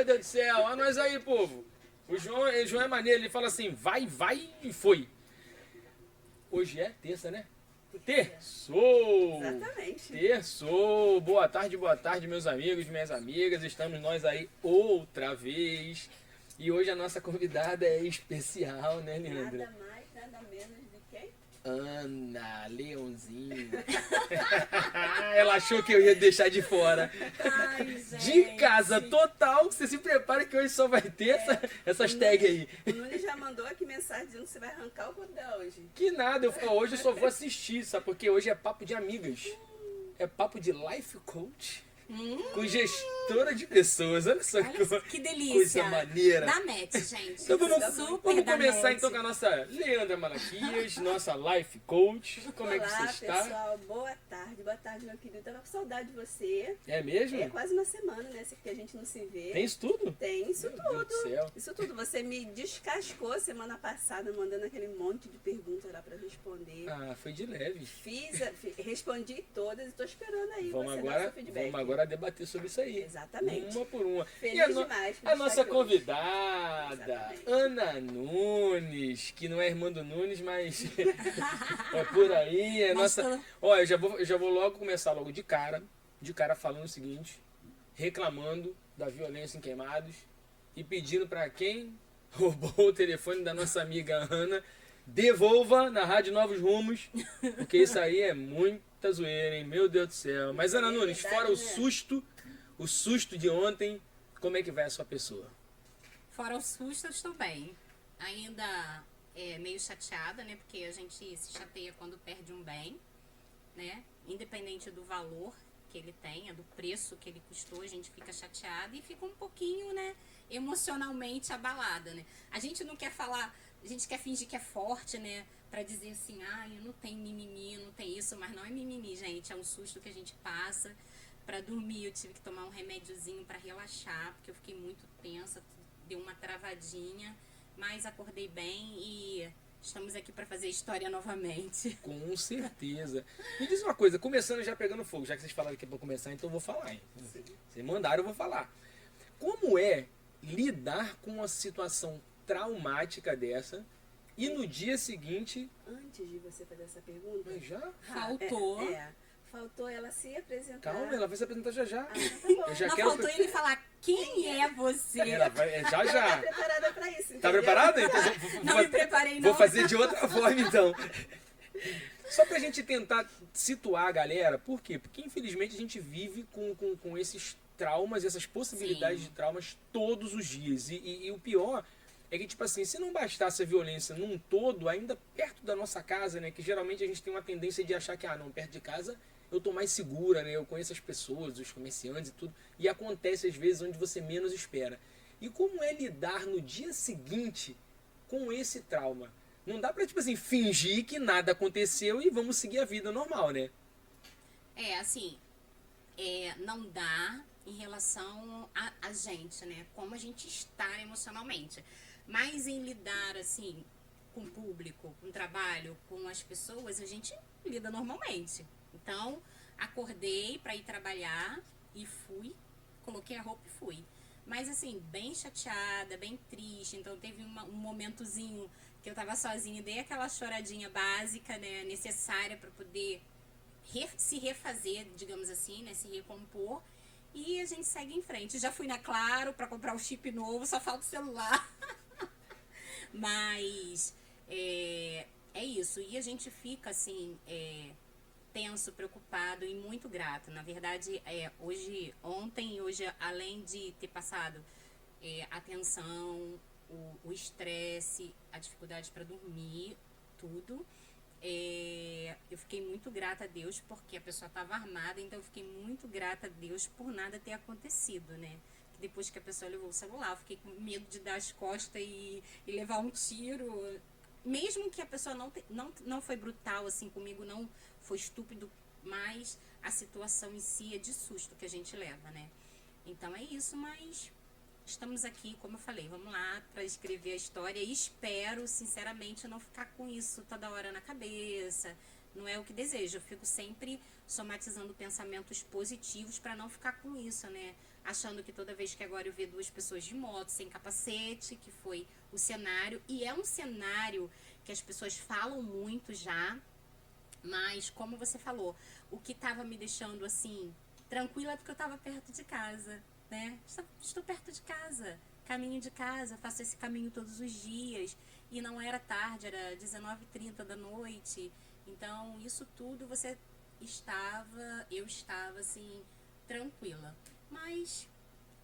Meu Deus do céu, olha nós aí, povo. O João é maneiro, ele fala assim, vai e foi. Hoje é terça, né? Terçou! Exatamente. Terçou! Boa tarde, meus amigos, minhas amigas. Estamos nós aí outra vez. E hoje a nossa convidada é especial, né, Leandra? Nada mais, nada menos do que... Ana Leãozinho. Ela achou que eu ia deixar de fora. Ai, De gente. casa total. Você se prepara que hoje só vai ter essas tags aí. O Nunes já mandou aqui mensagem dizendo que você vai arrancar o cordel hoje. Que nada, hoje eu só vou assistir, sabe? Porque hoje é papo de amigas. É papo de life coach com gestora de pessoas. Olha só Olha que delícia. coisa maneira. Da NET, gente. Então vamos Super da começar NET. então com a nossa Leandra Malaquias, nossa life coach. Como é que Olá, você está? pessoal. Boa tarde, meu querido. Tava com saudade de você. É mesmo? É quase uma semana, né? Que a gente não se vê. Tem isso tudo? Tem isso Meu Deus do céu. tudo. Isso tudo. Você me descascou semana passada, mandando aquele monte de perguntas lá pra responder. Ah, foi de leve. Respondi todas e tô esperando aí Vamos você agora, dar seu feedback. vamos agora debater sobre isso aí. Exatamente. Uma por uma. Feliz E a demais por a estar nossa aqui hoje. convidada, Exatamente. Ana Nunes, que não é irmã do Nunes, mas é por aí. É Mas nossa... Ó, eu já vou logo começar logo de cara falando o seguinte, reclamando da violência em Queimados e pedindo para quem roubou o telefone da nossa amiga Ana, devolva na Rádio Novos Rumos, porque isso aí é muita zoeira, hein? Meu Deus do céu. Mas Ana Nunes, verdade, fora né? o susto de ontem, como é que vai a sua pessoa? Fora o susto, eu estou bem. Ainda meio chateada, né? Porque a gente se chateia quando perde um bem, né? Independente do valor que ele tenha, do preço que ele custou, a gente fica chateada e fica um pouquinho, né? Emocionalmente abalada, né? A gente não quer falar, a gente quer fingir que é forte, né? Pra dizer assim, eu não tenho mimimi, não tem isso, mas não é mimimi, gente. É um susto que a gente passa. Pra dormir, eu tive que tomar um remédiozinho pra relaxar, porque eu fiquei muito tensa, deu uma travadinha, mas acordei bem e estamos aqui pra fazer história novamente. Com certeza. Me diz uma coisa, começando já pegando fogo, já que vocês falaram que é pra começar, então eu vou falar, hein? Vocês mandaram, eu vou falar. Como é lidar com uma situação traumática dessa e no dia seguinte... Antes de você fazer essa pergunta... Mas já? Faltou. Faltou ela se apresentar. Calma, ela vai se apresentar já já. Tá bom. Eu já Não quero... faltou ele falar quem é você. Ela vai, já Ela já. tá preparada pra isso, Tá entendeu? preparada? Então, Não me preparei, não. Vou fazer de outra forma, então. Só pra gente tentar situar a galera, por quê? Porque infelizmente a gente vive com esses traumas, essas possibilidades Sim. de traumas todos os dias. E o pior é que, tipo assim, se não bastasse a violência num todo, ainda perto da nossa casa, né? Que geralmente a gente tem uma tendência de achar que, não, perto de casa eu tô mais segura, né? Eu conheço as pessoas, os comerciantes e tudo. E acontece às vezes onde você menos espera. E como é lidar no dia seguinte com esse trauma? Não dá pra, tipo assim, fingir que nada aconteceu e vamos seguir a vida normal, né? Assim, não dá em relação a gente, né? Como a gente está emocionalmente. Mas em lidar, assim, com o público, com o trabalho, com as pessoas, a gente lida normalmente. Então, acordei pra ir trabalhar e fui, coloquei a roupa e fui. Mas assim, bem chateada, bem triste. Então teve um momentozinho que eu tava sozinha, dei aquela choradinha básica, né, necessária pra poder se refazer, digamos assim, né, se recompor. E a gente segue em frente. Já fui na Claro pra comprar o chip novo, só falta o celular. Mas é isso. E a gente fica assim, tenso, preocupado e muito grato. Na verdade, ontem e hoje, além de ter passado a tensão, o estresse, a dificuldade para dormir, tudo, eu fiquei muito grata a Deus porque a pessoa estava armada, então eu fiquei muito grata a Deus por nada ter acontecido, né? Depois que a pessoa levou o celular, eu fiquei com medo de dar as costas e levar um tiro. Mesmo que a pessoa não foi brutal assim comigo, não foi estúpido, mas a situação em si é de susto que a gente leva, né? Então é isso, mas estamos aqui, como eu falei, vamos lá para escrever a história e espero, sinceramente, não ficar com isso toda hora na cabeça, não é o que desejo. Eu fico sempre somatizando pensamentos positivos para não ficar com isso, né? Achando que toda vez que agora eu ver duas pessoas de moto sem capacete, que foi o cenário, e é um cenário que as pessoas falam muito já, mas como você falou, o que estava me deixando assim tranquila é porque eu estava perto de casa, né? Estou perto de casa, caminho de casa, faço esse caminho todos os dias, e não era tarde, era 19h30 da noite. Então, isso tudo eu estava assim, tranquila. Mas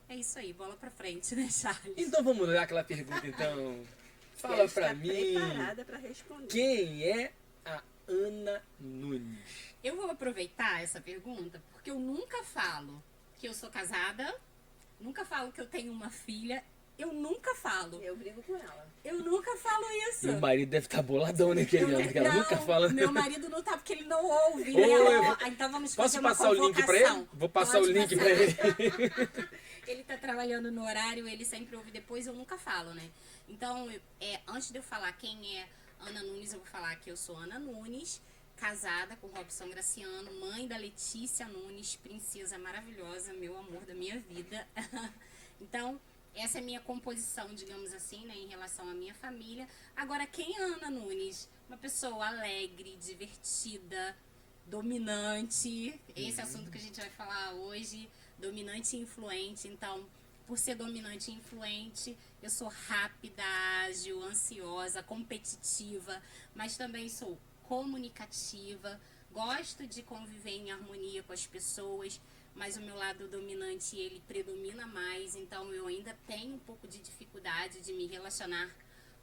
é isso aí, bola pra frente, né, Charles? Então vamos lá aquela pergunta, então. Fala Ela pra está mim, preparada para responder. quem é a Ana Nunes? Eu vou aproveitar essa pergunta porque eu nunca falo que eu sou casada, nunca falo que eu tenho uma filha, eu nunca falo. Eu brigo com ela. Eu nunca falo isso. E o marido deve estar boladão, né, querida? Porque ela nunca fala. Meu marido não tá porque ele não ouve, né? Então vamos Posso fazer uma passar o link pra convocação. ele? Vou passar Pode o link passar. pra ele. Ele tá trabalhando no horário, ele sempre ouve depois, eu nunca falo, né? Então, antes de eu falar quem é Ana Nunes, eu vou falar que eu sou Ana Nunes, casada com Robson Graciano, mãe da Letícia Nunes, princesa maravilhosa, meu amor da minha vida. Então, essa é a minha composição, digamos assim, né, em relação à minha família. Agora, quem é Ana Nunes? Uma pessoa alegre, divertida, dominante. Esse assunto que a gente vai falar hoje, dominante e influente. Então, por ser dominante e influente, eu sou rápida, ágil, ansiosa, competitiva, mas também sou comunicativa, gosto de conviver em harmonia com as pessoas, mas o meu lado dominante, ele predomina mais, então eu ainda tenho um pouco de dificuldade de me relacionar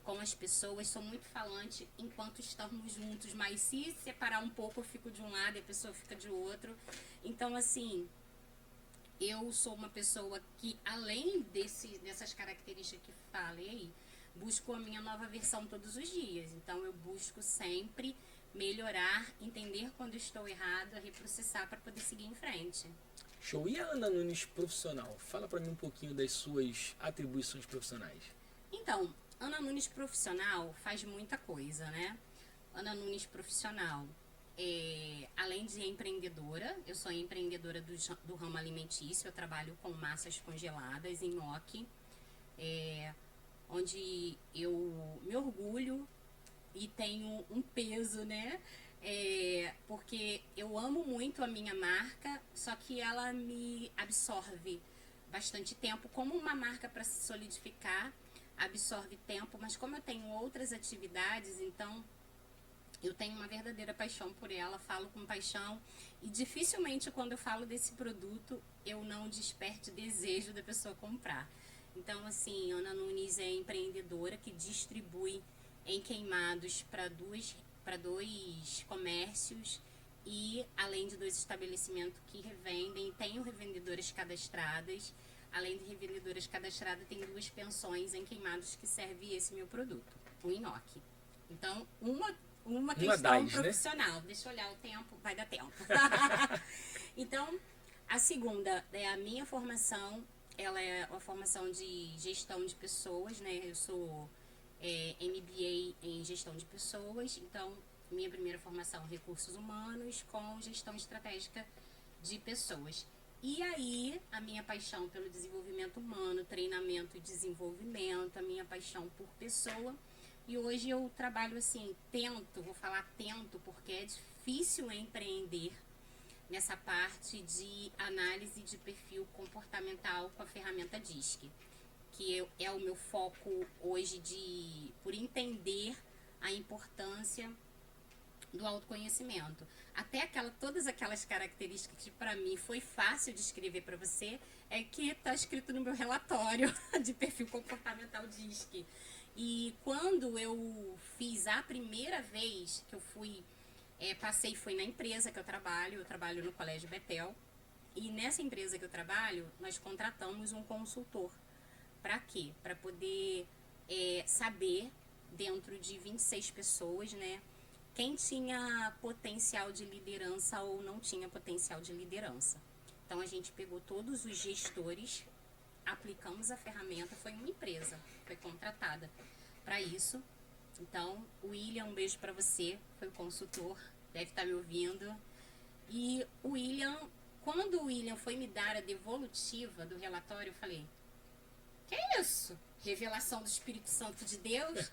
com as pessoas. Sou muito falante enquanto estamos juntos, mas se separar um pouco eu fico de um lado e a pessoa fica de outro. Então, assim, eu sou uma pessoa que, além dessas características que falei, busco a minha nova versão todos os dias. Então, eu busco sempre melhorar, entender quando estou errado, reprocessar para poder seguir em frente. Show. E a Ana Nunes profissional? Fala pra mim um pouquinho das suas atribuições profissionais. Então, Ana Nunes profissional faz muita coisa, né? Ana Nunes profissional, além de empreendedora, eu sou empreendedora do ramo alimentício, eu trabalho com massas congeladas em nhoque, onde eu me orgulho e tenho um peso, né? Porque eu amo muito a minha marca, só que ela me absorve bastante tempo. Como uma marca para se solidificar, absorve tempo, mas como eu tenho outras atividades, então eu tenho uma verdadeira paixão por ela, falo com paixão e dificilmente quando eu falo desse produto eu não desperte desejo da pessoa comprar. Então, assim, Ana Nunes é empreendedora que distribui em Queimados para dois comércios e além de 2 estabelecimentos que revendem, tenho revendedoras cadastradas. Além de revendedoras cadastradas, tem 2 pensões em Queimados que serve esse meu produto, o nhoque. Então, uma questão profissional. Né? Deixa eu olhar o tempo, vai dar tempo. Então, a segunda é a minha formação, ela é uma formação de gestão de pessoas, né? Eu sou MBA em gestão de pessoas, então minha primeira formação recursos humanos com gestão estratégica de pessoas. E aí, a minha paixão pelo desenvolvimento humano, treinamento e desenvolvimento, a minha paixão por pessoa. E hoje eu trabalho assim, vou falar tento, porque é difícil empreender nessa parte de análise de perfil comportamental com a ferramenta DISC, que é o meu foco hoje por entender a importância do autoconhecimento. Até todas aquelas características que para mim foi fácil de escrever para você, é que está escrito no meu relatório de perfil comportamental DISC. E quando eu fiz a primeira vez que eu fui, foi na empresa que eu trabalho no Colégio Betel, e nessa empresa que eu trabalho, nós contratamos um consultor. Para quê? Para poder saber, dentro de 26 pessoas, né, quem tinha potencial de liderança ou não tinha potencial de liderança. Então, a gente pegou todos os gestores, aplicamos a ferramenta, foi uma empresa, foi contratada para isso. Então, o William, um beijo para você, foi o consultor deve estar me ouvindo. E o William, quando o William foi me dar a devolutiva do relatório, eu falei, que é isso? Revelação do Espírito Santo de Deus?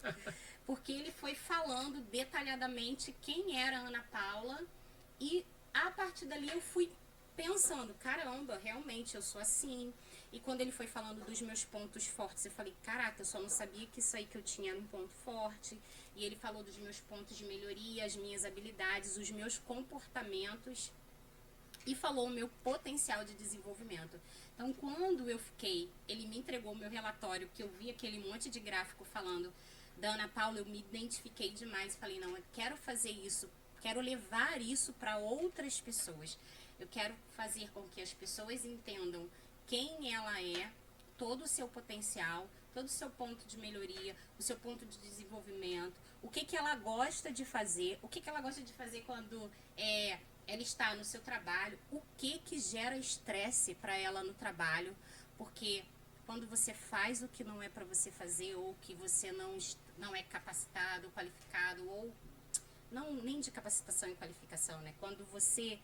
Porque ele foi falando detalhadamente quem era a Ana Paula e a partir dali eu fui pensando, caramba, realmente eu sou assim. E quando ele foi falando dos meus pontos fortes, eu falei, caraca, eu só não sabia que isso aí que eu tinha era um ponto forte. E ele falou dos meus pontos de melhoria, as minhas habilidades, os meus comportamentos e falou o meu potencial de desenvolvimento. Então, quando ele me entregou o meu relatório, que eu vi aquele monte de gráfico falando da Ana Paula, eu me identifiquei demais. Falei, não, eu quero fazer isso, quero levar isso para outras pessoas. Eu quero fazer com que as pessoas entendam quem ela é, todo o seu potencial, todo o seu ponto de melhoria, o seu ponto de desenvolvimento, o que ela gosta de fazer, o que ela gosta de fazer quando ela está no seu trabalho, o que gera estresse para ela no trabalho, porque quando você faz o que não é para você fazer, ou que você não é capacitado, qualificado, ou não nem de capacitação e qualificação, né? Quando você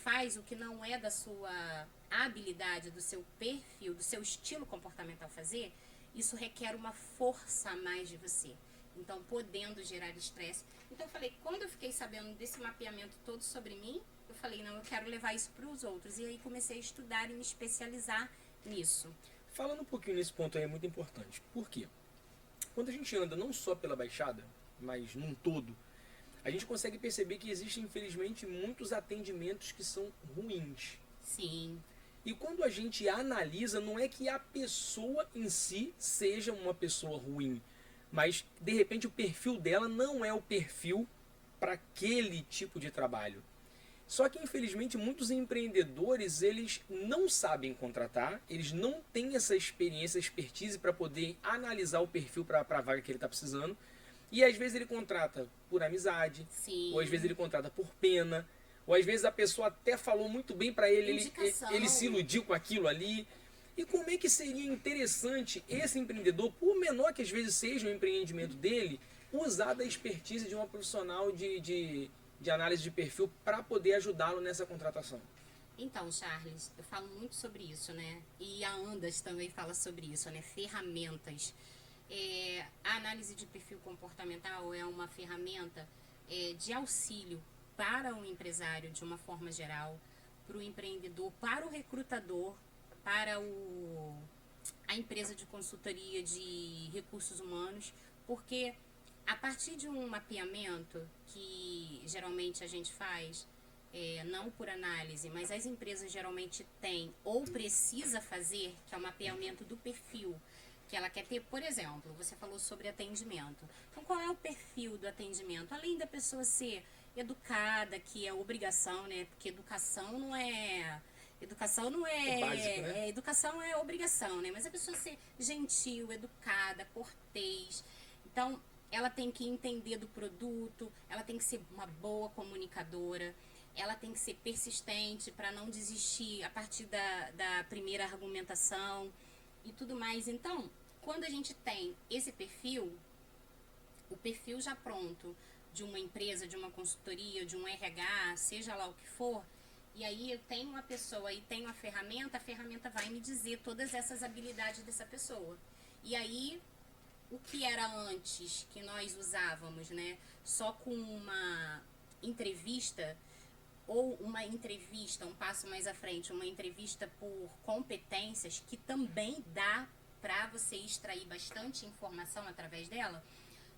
faz o que não é da sua habilidade, do seu perfil, do seu estilo comportamental fazer, isso requer uma força a mais de você. Então, podendo gerar estresse. Então, eu falei, quando eu fiquei sabendo desse mapeamento todo sobre mim, eu falei, não, eu quero levar isso para os outros. E aí comecei a estudar e me especializar nisso. Falando um pouquinho nesse ponto aí é muito importante. Por quê? Quando a gente anda não só pela Baixada, mas num todo, a gente consegue perceber que existem, infelizmente, muitos atendimentos que são ruins. Sim. E quando a gente analisa, não é que a pessoa em si seja uma pessoa ruim, mas, de repente, o perfil dela não é o perfil para aquele tipo de trabalho. Só que, infelizmente, muitos empreendedores, eles não sabem contratar, eles não têm essa experiência, expertise para poder analisar o perfil para a vaga que ele está precisando. E, às vezes, ele contrata por amizade, Sim. ou às vezes ele contrata por pena, ou às vezes a pessoa até falou muito bem para ele, ele se iludiu com aquilo ali. E como é que seria interessante esse empreendedor, por menor que às vezes seja o empreendimento dele, usar da expertise de uma profissional de análise de perfil para poder ajudá-lo nessa contratação? Então, Charles, eu falo muito sobre isso, né? E a Andas também fala sobre isso, né? Ferramentas. A análise de perfil comportamental é uma ferramenta de auxílio para o empresário, de uma forma geral, para o empreendedor, para o recrutador, para a empresa de consultoria de recursos humanos, porque a partir de um mapeamento que geralmente a gente faz, não por análise, mas as empresas geralmente têm ou precisa fazer, que é o mapeamento do perfil que ela quer ter. Por exemplo, você falou sobre atendimento. Então, qual é o perfil do atendimento? Além da pessoa ser educada, que é obrigação, né? Porque educação não é... É básico, né? Educação é obrigação, né? Mas a pessoa ser gentil, educada, cortês. Então, ela tem que entender do produto, ela tem que ser uma boa comunicadora, ela tem que ser persistente para não desistir a partir da primeira argumentação e tudo mais. Então, quando a gente tem esse perfil, o perfil já pronto de uma empresa, de uma consultoria, de um RH, seja lá o que for, e aí eu tenho uma pessoa e tenho a ferramenta vai me dizer todas essas habilidades dessa pessoa. E aí, o que era antes, que nós usávamos, né, só com uma entrevista, ou uma entrevista, um passo mais à frente, uma entrevista por competências, que também dá para você extrair bastante informação através dela.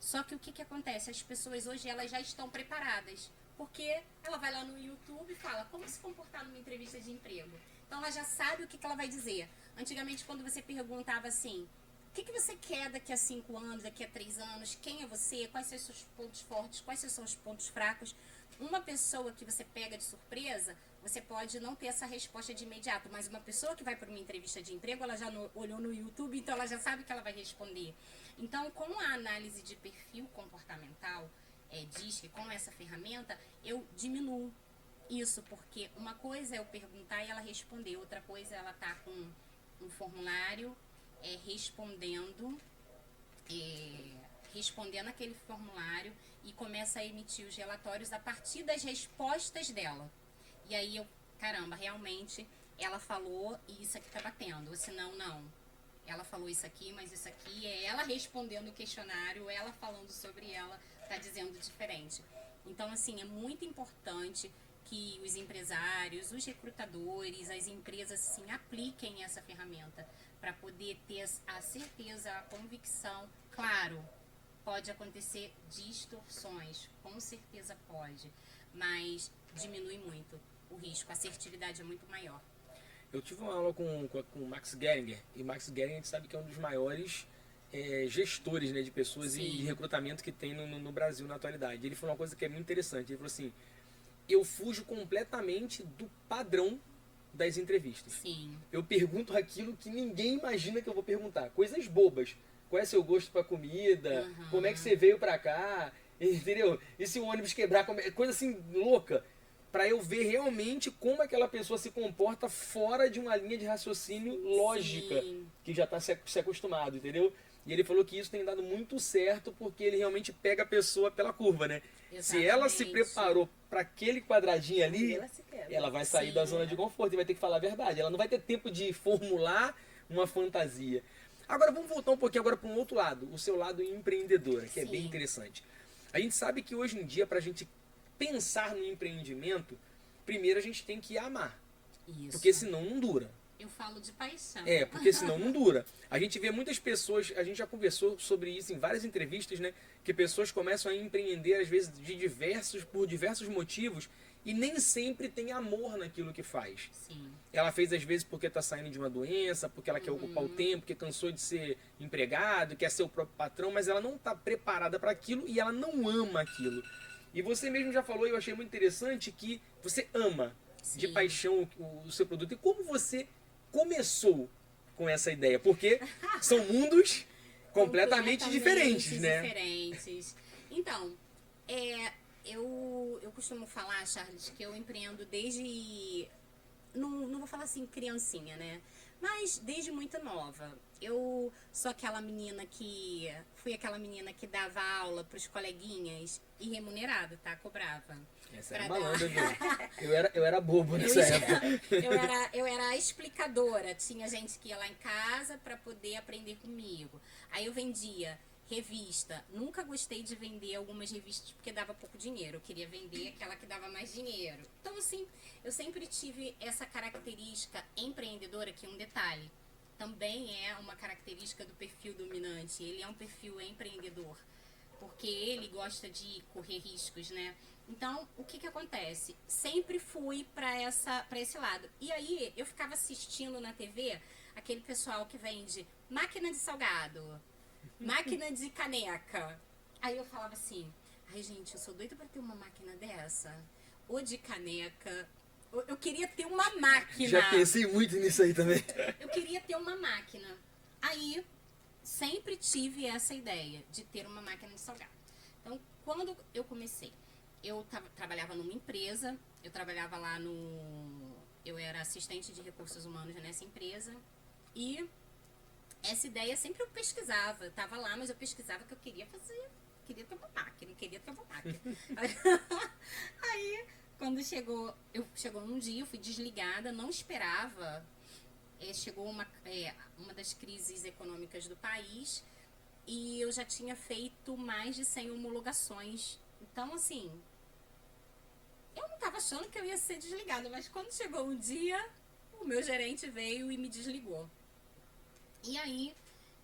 Só que o que acontece? As pessoas hoje elas já estão preparadas, porque ela vai lá no YouTube e fala como se comportar numa entrevista de emprego. Então ela já sabe o que ela vai dizer. Antigamente, quando você perguntava assim, o que você quer daqui a 5 anos, daqui a 3 anos, quem é você, quais são os seus pontos fortes, quais são os pontos fracos, uma pessoa que você pega de surpresa, você pode não ter essa resposta de imediato, mas uma pessoa que vai para uma entrevista de emprego, ela já olhou no YouTube, então ela já sabe que ela vai responder. Então, com a análise de perfil comportamental, diz que com essa ferramenta, eu diminuo isso, porque uma coisa é eu perguntar e ela responder, outra coisa é ela tá com um formulário respondendo respondendo aquele formulário e começa a emitir os relatórios a partir das respostas dela. E aí eu, caramba, realmente ela falou e isso aqui tá batendo, ou senão não. Ela falou isso aqui, mas isso aqui é ela respondendo o questionário, ela falando sobre ela, tá dizendo diferente. Então, assim, é muito importante que os empresários, os recrutadores, as empresas, assim, apliquem essa ferramenta para poder ter a certeza, a convicção. Claro, pode acontecer distorções, com certeza pode, mas diminui muito o risco, a assertividade é muito maior. Eu tive uma aula com o Max Geringer, e o Max Geringer a gente sabe que é um dos maiores gestores, né, de pessoas e de recrutamento que tem no Brasil na atualidade. Ele falou uma coisa que é muito interessante, ele falou assim, eu fujo completamente do padrão das entrevistas. Sim. Eu pergunto aquilo que ninguém imagina que eu vou perguntar, coisas bobas. Qual é seu gosto pra comida? Como é que você veio pra cá? Entendeu? E se o ônibus quebrar? Coisa assim, louca. Pra eu ver realmente como aquela pessoa se comporta fora de uma linha de raciocínio lógica. Sim. Que já tá se acostumado, entendeu? E ele falou que isso tem dado muito certo porque ele realmente pega a pessoa pela curva, né? Exatamente. Se ela se preparou para aquele quadradinho ali, Ela se quebra. ela vai sair da zona de conforto e vai ter que falar a verdade. Ela não vai ter tempo de formular uma fantasia. Agora vamos voltar um pouquinho agora para um outro lado, o seu lado empreendedora, que é bem Sim. interessante. A gente sabe que hoje em dia, para a gente pensar no empreendimento, primeiro a gente tem que amar, Isso. porque senão não dura. Eu falo de paixão. Porque senão não dura. A gente vê muitas pessoas, a gente já conversou sobre isso em várias entrevistas, né? Que pessoas começam a empreender, às vezes, por diversos motivos, e nem sempre tem amor naquilo que faz. Sim. Ela fez, às vezes, porque está saindo de uma doença, porque ela quer ocupar o tempo, porque cansou de ser empregado, quer ser o próprio patrão, mas ela não está preparada para aquilo e ela não ama aquilo. E você mesmo já falou, e eu achei muito interessante, que você ama de Sim. paixão o seu produto. E como você começou com essa ideia? Porque são mundos completamente diferentes, né? Diferentes. Então, eu costumo falar, Charles, que eu empreendo desde... Não vou falar assim criancinha, né? Mas desde muito nova. Eu sou aquela menina que... Fui aquela menina que dava aula pros coleguinhas e remunerado, tá? Cobrava. Essa Pra era dar. malandra, viu? Eu era bobo nessa época. Eu era a explicadora. Tinha gente que ia lá em casa para poder aprender comigo. Aí eu vendia revista. Nunca gostei de vender algumas revistas porque dava pouco dinheiro. Eu queria vender aquela que dava mais dinheiro. Então, assim, eu sempre tive essa característica empreendedora, que um detalhe. Também é uma característica do perfil dominante. Ele é um perfil empreendedor. Porque ele gosta de correr riscos, né? Então, o que acontece? Sempre fui para esse lado. E aí, eu ficava assistindo na TV aquele pessoal que vende máquina de salgado, máquina de caneca. Aí eu falava assim, ai gente, eu sou doida para ter uma máquina dessa. Ou de caneca. Eu queria ter uma máquina. Já pensei muito nisso aí também. Eu queria ter uma máquina. Aí, sempre tive essa ideia de ter uma máquina de salgado. Então, quando eu comecei, eu trabalhava numa empresa, eu trabalhava lá eu era assistente de recursos humanos nessa empresa, e essa ideia sempre eu pesquisava, eu tava lá, mas eu pesquisava que eu queria ter uma máquina, Aí, quando chegou um dia, eu fui desligada, não esperava, chegou uma das crises econômicas do país, e eu já tinha feito mais de 100 homologações. Então, assim, eu não estava achando que eu ia ser desligada, mas quando chegou um dia, o meu gerente veio e me desligou. E aí,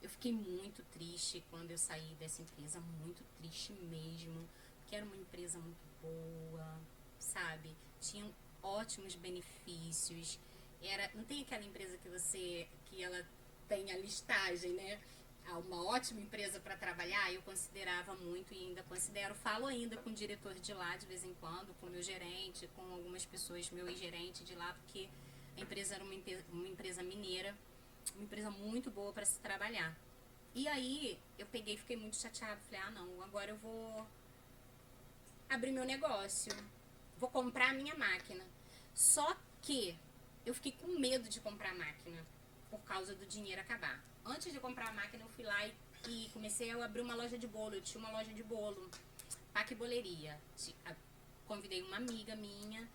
eu fiquei muito triste quando eu saí dessa empresa, muito triste mesmo, porque era uma empresa muito boa, sabe? Tinham ótimos benefícios. Não tem aquela empresa que ela tem a listagem, né? Uma ótima empresa para trabalhar, eu considerava muito e ainda considero, falo ainda com o diretor de lá de vez em quando, com o meu gerente, com algumas pessoas, meu ex-gerente de lá, porque a empresa era uma empresa mineira, uma empresa muito boa para se trabalhar. E aí eu peguei e fiquei muito chateada, falei, não, agora eu vou abrir meu negócio, vou comprar a minha máquina. Só que eu fiquei com medo de comprar a máquina por causa do dinheiro acabar. Antes de comprar a máquina, eu fui lá e e comecei a abrir uma loja de bolo. Eu tinha uma loja de bolo, Paque Boleria. Convidei uma amiga minha,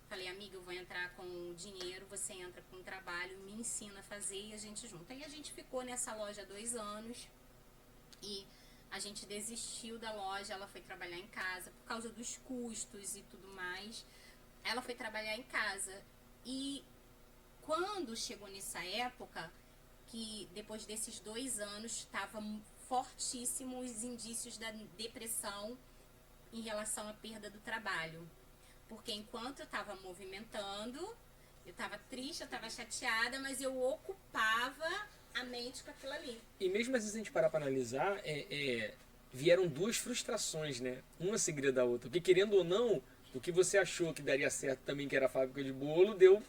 falei, amiga, eu vou entrar com dinheiro, você entra com trabalho, me ensina a fazer e a gente junta. Aí a gente ficou nessa loja 2 anos e a gente desistiu da loja, ela foi trabalhar em casa por causa dos custos e tudo mais. Ela foi trabalhar em casa e quando chegou nessa época, que depois desses 2 anos estava fortíssimo os indícios da depressão em relação à perda do trabalho. Porque enquanto eu estava movimentando, eu estava triste, eu estava chateada, mas eu ocupava a mente com aquilo ali. E mesmo assim, se a gente parar para analisar, vieram 2 frustrações, né? Uma seguida da outra. Porque querendo ou não, o que você achou que daria certo também, que era a fábrica de bolo, deu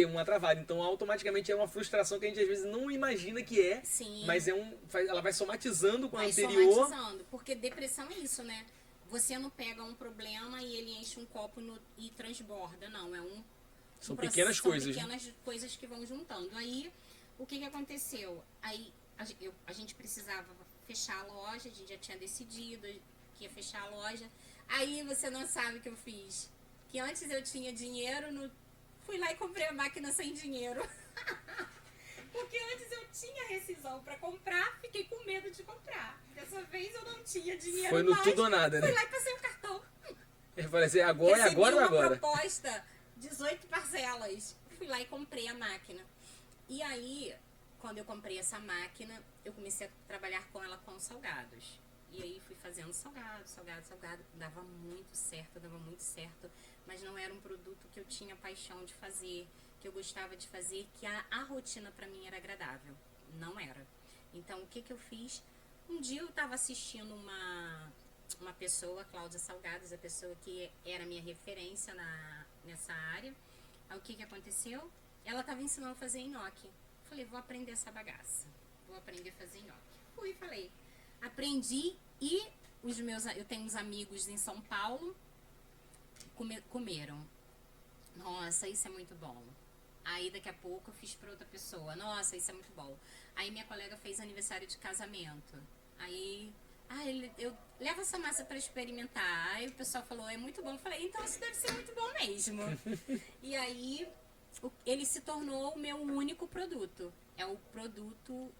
uma travada. Então, automaticamente é uma frustração que a gente às vezes não imagina que é. Sim. Mas ela vai somatizando com a Vai anterior. somatizando, porque depressão é isso, né? Você não pega um problema e ele enche um copo e transborda, não. São pequenas coisas. São pequenas coisas que vão juntando. Aí, o que aconteceu? Aí, a gente precisava fechar a loja, a gente já tinha decidido que ia fechar a loja. Aí, você não sabe o que eu fiz. Que antes eu tinha dinheiro, fui lá e comprei a máquina sem dinheiro. Porque antes eu tinha rescisão pra comprar, fiquei com medo de comprar. Dessa vez eu não tinha dinheiro. Foi no mais, tudo ou nada, né? Fui lá e passei o cartão. Eu falei assim, agora é agora ou agora? Recebi uma proposta, 18 parcelas. Fui lá e comprei a máquina. E aí, quando eu comprei essa máquina, eu comecei a trabalhar com ela com salgados. E aí fui fazendo salgado. Dava muito certo. Mas não era um produto que eu tinha paixão de fazer, que eu gostava de fazer, que a rotina pra mim era agradável. Não era. Então, o que eu fiz? Um dia eu estava assistindo uma pessoa, Cláudia Salgados, a pessoa que era minha referência nessa área. Aí o que aconteceu? Ela estava ensinando a fazer nhoque. Falei, vou aprender essa bagaça. Vou aprender a fazer nhoque. Fui, falei. Aprendi e eu tenho uns amigos em São Paulo, comeram. Nossa, isso é muito bom. Aí daqui a pouco eu fiz para outra pessoa. Nossa, isso é muito bom. Aí minha colega fez aniversário de casamento. Aí, eu levo essa massa para experimentar. Aí o pessoal falou, é muito bom. Eu falei, então isso deve ser muito bom mesmo. E aí ele se tornou o meu único produto. É o produto,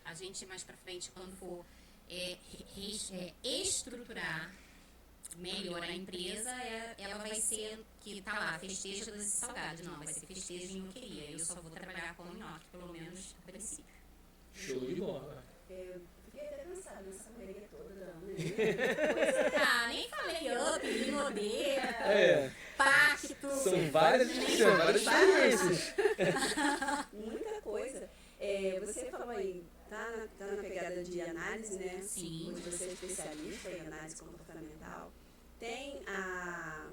a gente mais pra frente, quando for estruturar melhor a empresa, ela vai ser que tá lá, festejo dos salgados. Não, vai ser festejo em nhoqueria. Eu só vou trabalhar com nhoque, pelo menos a princípio. Show de bola. Fiquei até cansada nessa correria toda, né? Nem falei up, Rinodê, Pacto. São várias experiências. Muita coisa. Você falou aí, tá na pegada de análise, né? Sim. Onde você é especialista em análise comportamental. Tem a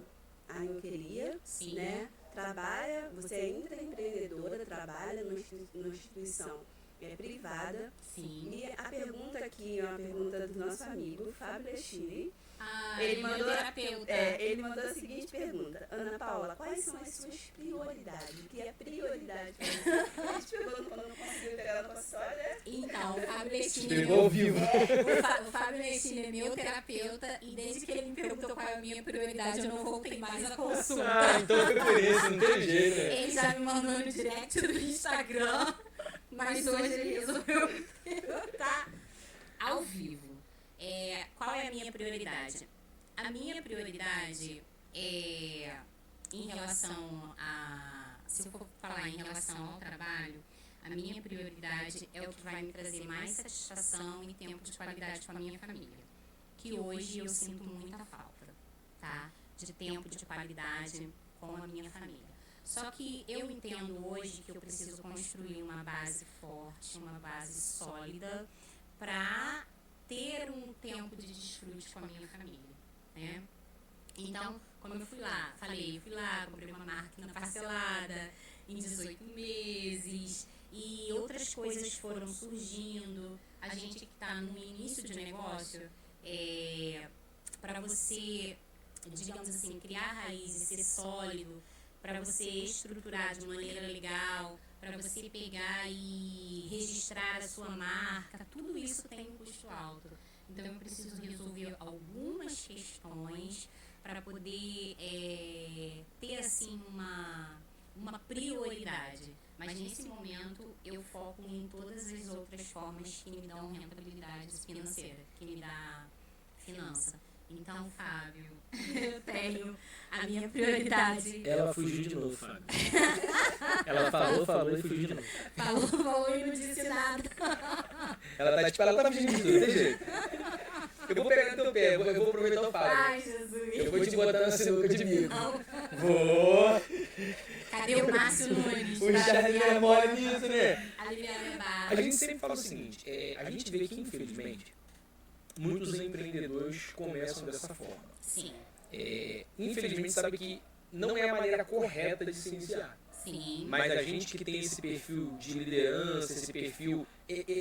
nhoqueria, Sim. né? Você é intraempreendedora, trabalha numa instituição privada. Sim. E a pergunta aqui é uma pergunta do nosso amigo Fábio Lechiri. Ele mandou terapeuta. Ele mandou a seguinte pergunta: Ana Paula, quais são as suas prioridades? O que é prioridade para você? A gente perguntou quando não conseguiu pegar no consultório, né? Então, o Fábio Lechini Pegou ao vivo. o Fábio Lechini é meu terapeuta e desde que ele me perguntou qual é a minha prioridade, eu não voltei mais à consulta. Então foi por isso, não tem jeito. Ele já me mandou no direct do Instagram, mas hoje ele resolveu perguntar ao vivo. Qual é a minha prioridade? A minha prioridade é em relação se eu for falar em relação ao trabalho, a minha prioridade é o que vai me trazer mais satisfação e tempo de qualidade com a minha família. Que hoje eu sinto muita falta, tá? De tempo de qualidade com a minha família. Só que eu entendo hoje que eu preciso construir uma base forte, uma base sólida, para ter um tempo de desfrute com a minha família, né? Então, como eu fui lá, comprei uma máquina parcelada em 18 meses e outras coisas foram surgindo. A gente que está no início de negócio, para você, digamos assim, criar raízes, ser sólido, para você estruturar de maneira legal, para você pegar e registrar a sua marca, tudo isso tem um custo alto. Então eu preciso resolver algumas questões para poder ter assim uma prioridade. Mas nesse momento eu foco em todas as outras formas que me dão rentabilidade financeira, que me dá finança. Então, Fábio, eu tenho a minha prioridade. Ela fugiu de novo, Fábio. Ela falou e fugiu de novo. Falou e não disse nada. Ela tá fugindo de tudo, tem jeito. Eu vou pegar no teu pé, eu vou aproveitar o Fábio. Ai, Jesus. Eu vou te botar na sinuca de bico. Vou. Cadê o Márcio Nunes? O Charlie é mole nisso, né? Aliviar minha barra. A gente sempre fala o seguinte, a gente vê que, infelizmente, muitos empreendedores começam dessa forma. Sim. Infelizmente, sabe que não é a maneira correta de se iniciar. Sim. Mas a gente que tem esse perfil de liderança, esse perfil...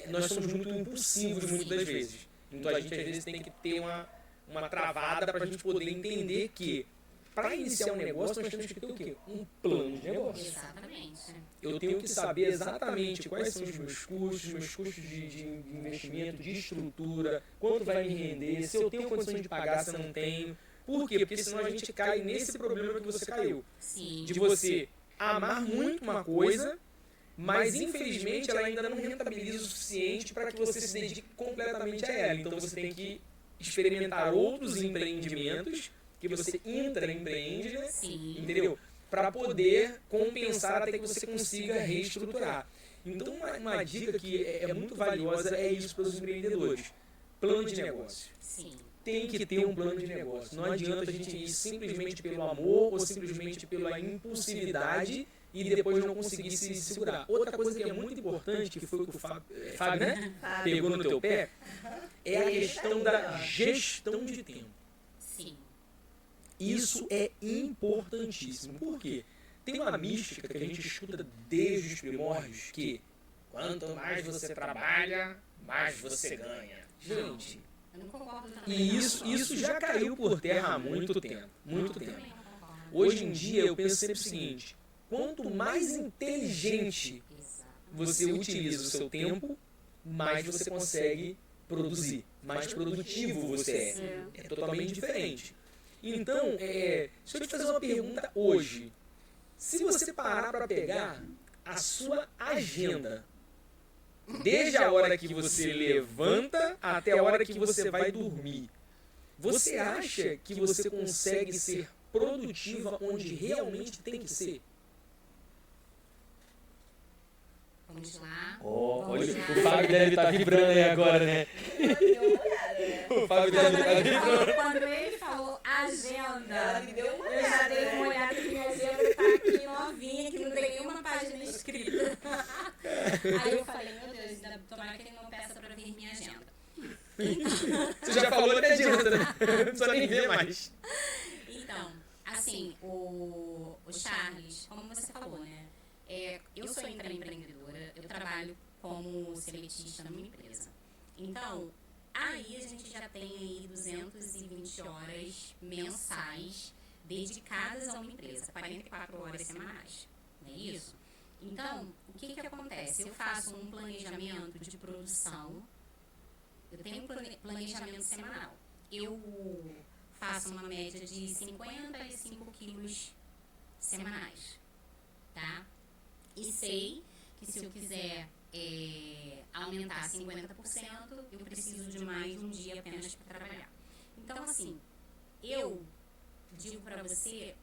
nós somos muito impulsivos muitas das vezes. Então a gente às vezes tem que ter uma travada para a gente poder entender que para iniciar um negócio nós temos que ter o quê? Um plano de negócio. Exatamente. Eu tenho que saber exatamente quais são os meus custos de investimento, de estrutura, quanto vai me render, se eu tenho condições de pagar, se eu não tenho. Por quê? Porque senão a gente cai nesse problema que você caiu. Sim. De você amar muito uma coisa, mas infelizmente ela ainda não rentabiliza o suficiente para que você se dedique completamente a ela. Então você tem que experimentar outros empreendimentos que você intraempreende, né? Sim. Entendeu? Para poder compensar até que você consiga reestruturar. Então uma dica que é muito valiosa é isso para os empreendedores. Plano de negócio. Sim. Tem que ter um plano de negócio. Não adianta a gente ir simplesmente pelo amor ou simplesmente pela impulsividade e depois não conseguir se segurar. Outra coisa que é muito importante, que foi o que o Fábio, né? Pegou no teu pé, é a questão da gestão de tempo. Sim. Isso é importantíssimo. Por quê? Tem uma mística que a gente escuta desde os primórdios que quanto mais você trabalha, mais você ganha. Gente, eu não concordo também. e isso já caiu por terra há muito tempo. Muito tempo. Também não concordo. Hoje em dia eu penso sempre o seguinte, quanto mais inteligente você utiliza o seu tempo, mais você consegue produzir, mais produtivo você é. É totalmente diferente. Então, deixa eu te fazer uma pergunta hoje. Se você parar para pegar a sua agenda, desde a hora que você levanta até a hora que você vai dormir, você acha que você consegue ser produtiva onde realmente tem que ser? Vamos lá. Olha, o Fábio deve estar vibrando aí agora, né? O Fábio deve estar vibrando. Quando ele falou agenda, Ela me deu uma eu já dei uma olhada que minha agenda está aqui novinha, que não tem nenhuma página escrita. Aí eu falei, meu Deus, tomara que ele não peça para ver minha agenda. Você já falou, não adianta, né? Não precisa nem ver mais. Então, assim, o Charles, como você falou, né? Eu sou empreendedora, eu trabalho como seletista numa empresa. Então, aí a gente já tem aí 220 horas mensais dedicadas a uma empresa, 44 horas semanais, não é isso? Então, o que acontece? Eu faço um planejamento de produção, eu tenho um planejamento semanal. Eu faço uma média de 55 quilos semanais, tá? E sei que se eu quiser aumentar 50%, eu preciso de mais um dia apenas para trabalhar. Então, assim, eu digo para você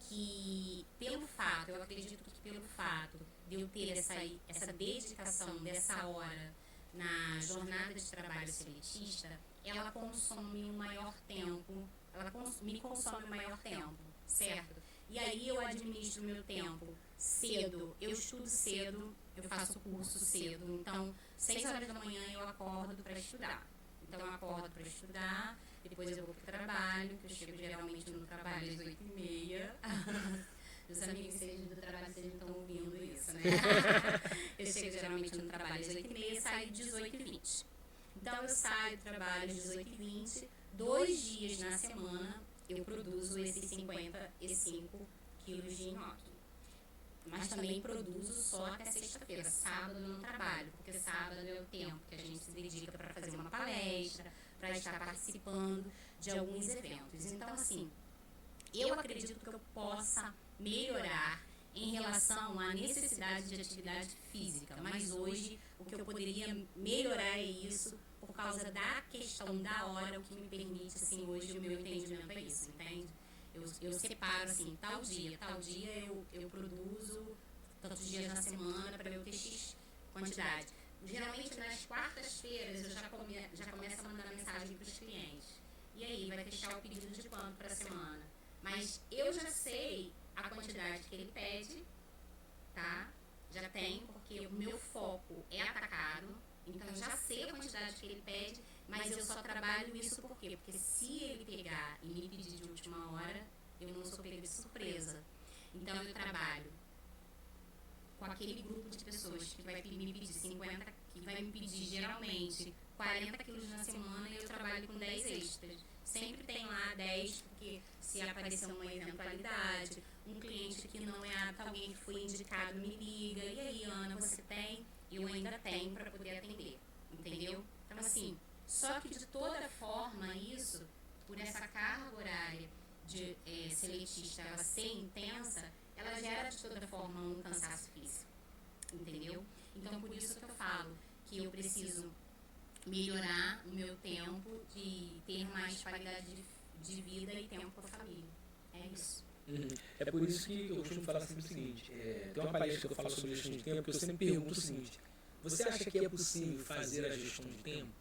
que eu acredito que pelo fato de eu ter essa dedicação dessa hora na jornada de trabalho seletista, ela consome um maior tempo, me consome um maior tempo, certo? E aí eu administro meu tempo cedo, eu estudo cedo, eu faço curso cedo, então 6 horas da manhã eu acordo para estudar. Então eu acordo para estudar, depois eu vou para o trabalho, que eu chego geralmente no trabalho às 8h30. Os amigos do trabalho, vocês não estão ouvindo isso, né? Eu chego geralmente no trabalho às 8h30 e saio às 18h20. Então eu saio do trabalho às 18h20, 2 dias na semana eu produzo esses 55 quilos de nhoque. mas também produzo só até sexta-feira. Sábado eu não trabalho, porque sábado é o tempo que a gente se dedica para fazer uma palestra, para estar participando de alguns eventos. Então, assim, eu acredito que eu possa melhorar em relação à necessidade de atividade física, mas hoje o que eu poderia melhorar é isso por causa da questão da hora, o que me permite, assim, hoje o meu entendimento é isso, entende? Eu separo, assim, tal dia eu produzo tantos dias na semana para eu ter X quantidade. Geralmente nas quartas-feiras eu já começo a mandar mensagem para os clientes. E aí, vai fechar o pedido de quanto para a semana? Mas eu já sei a quantidade que ele pede, tá? Já tem, porque o meu foco é atacado, então eu já sei a quantidade que ele pede, mas eu só trabalho isso por quê? Porque se ele pegar e me pedir de última hora, eu não sou pega de surpresa. Então eu trabalho com aquele grupo de pessoas que vai me pedir 50, que vai me pedir geralmente 40 quilos na semana, e eu trabalho com 10 extras. Sempre tem lá 10, porque se aparecer uma eventualidade, um cliente que não é apto, alguém que foi indicado me liga, e aí, Ana, você tem? Eu ainda tenho para poder atender, entendeu? Então, assim, só que de toda forma, isso, por essa carga horária de seletista, ela ser intensa, ela gera de toda forma um cansaço físico, entendeu? Então, por isso que eu falo que eu preciso melhorar o meu tempo de ter mais qualidade de vida e tempo com a família. É isso. É por isso que eu costumo falar sempre o seguinte, tem uma palestra que eu falo sobre gestão de tempo, que eu sempre pergunto o seguinte: você acha que é possível fazer a gestão de tempo?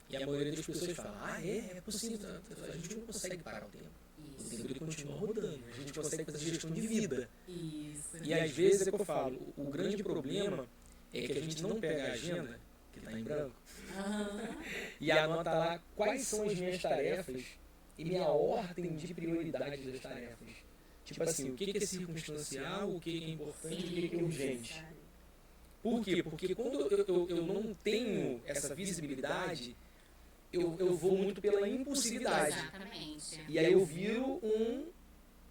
E a maioria das pessoas fala, é possível, a gente não consegue parar o tempo. O tempo ele continua rodando, a gente consegue fazer gestão de vida. Isso. E às vezes é que eu falo, o grande problema é que a gente não pega a agenda, que está em branco, e anota lá quais são as minhas tarefas e minha ordem de prioridade das tarefas. Tipo assim, o que é circunstancial, o que é importante, o que é urgente. Por quê? Porque quando eu não tenho essa visibilidade, eu vou muito pela impulsividade. Exatamente. E aí eu viro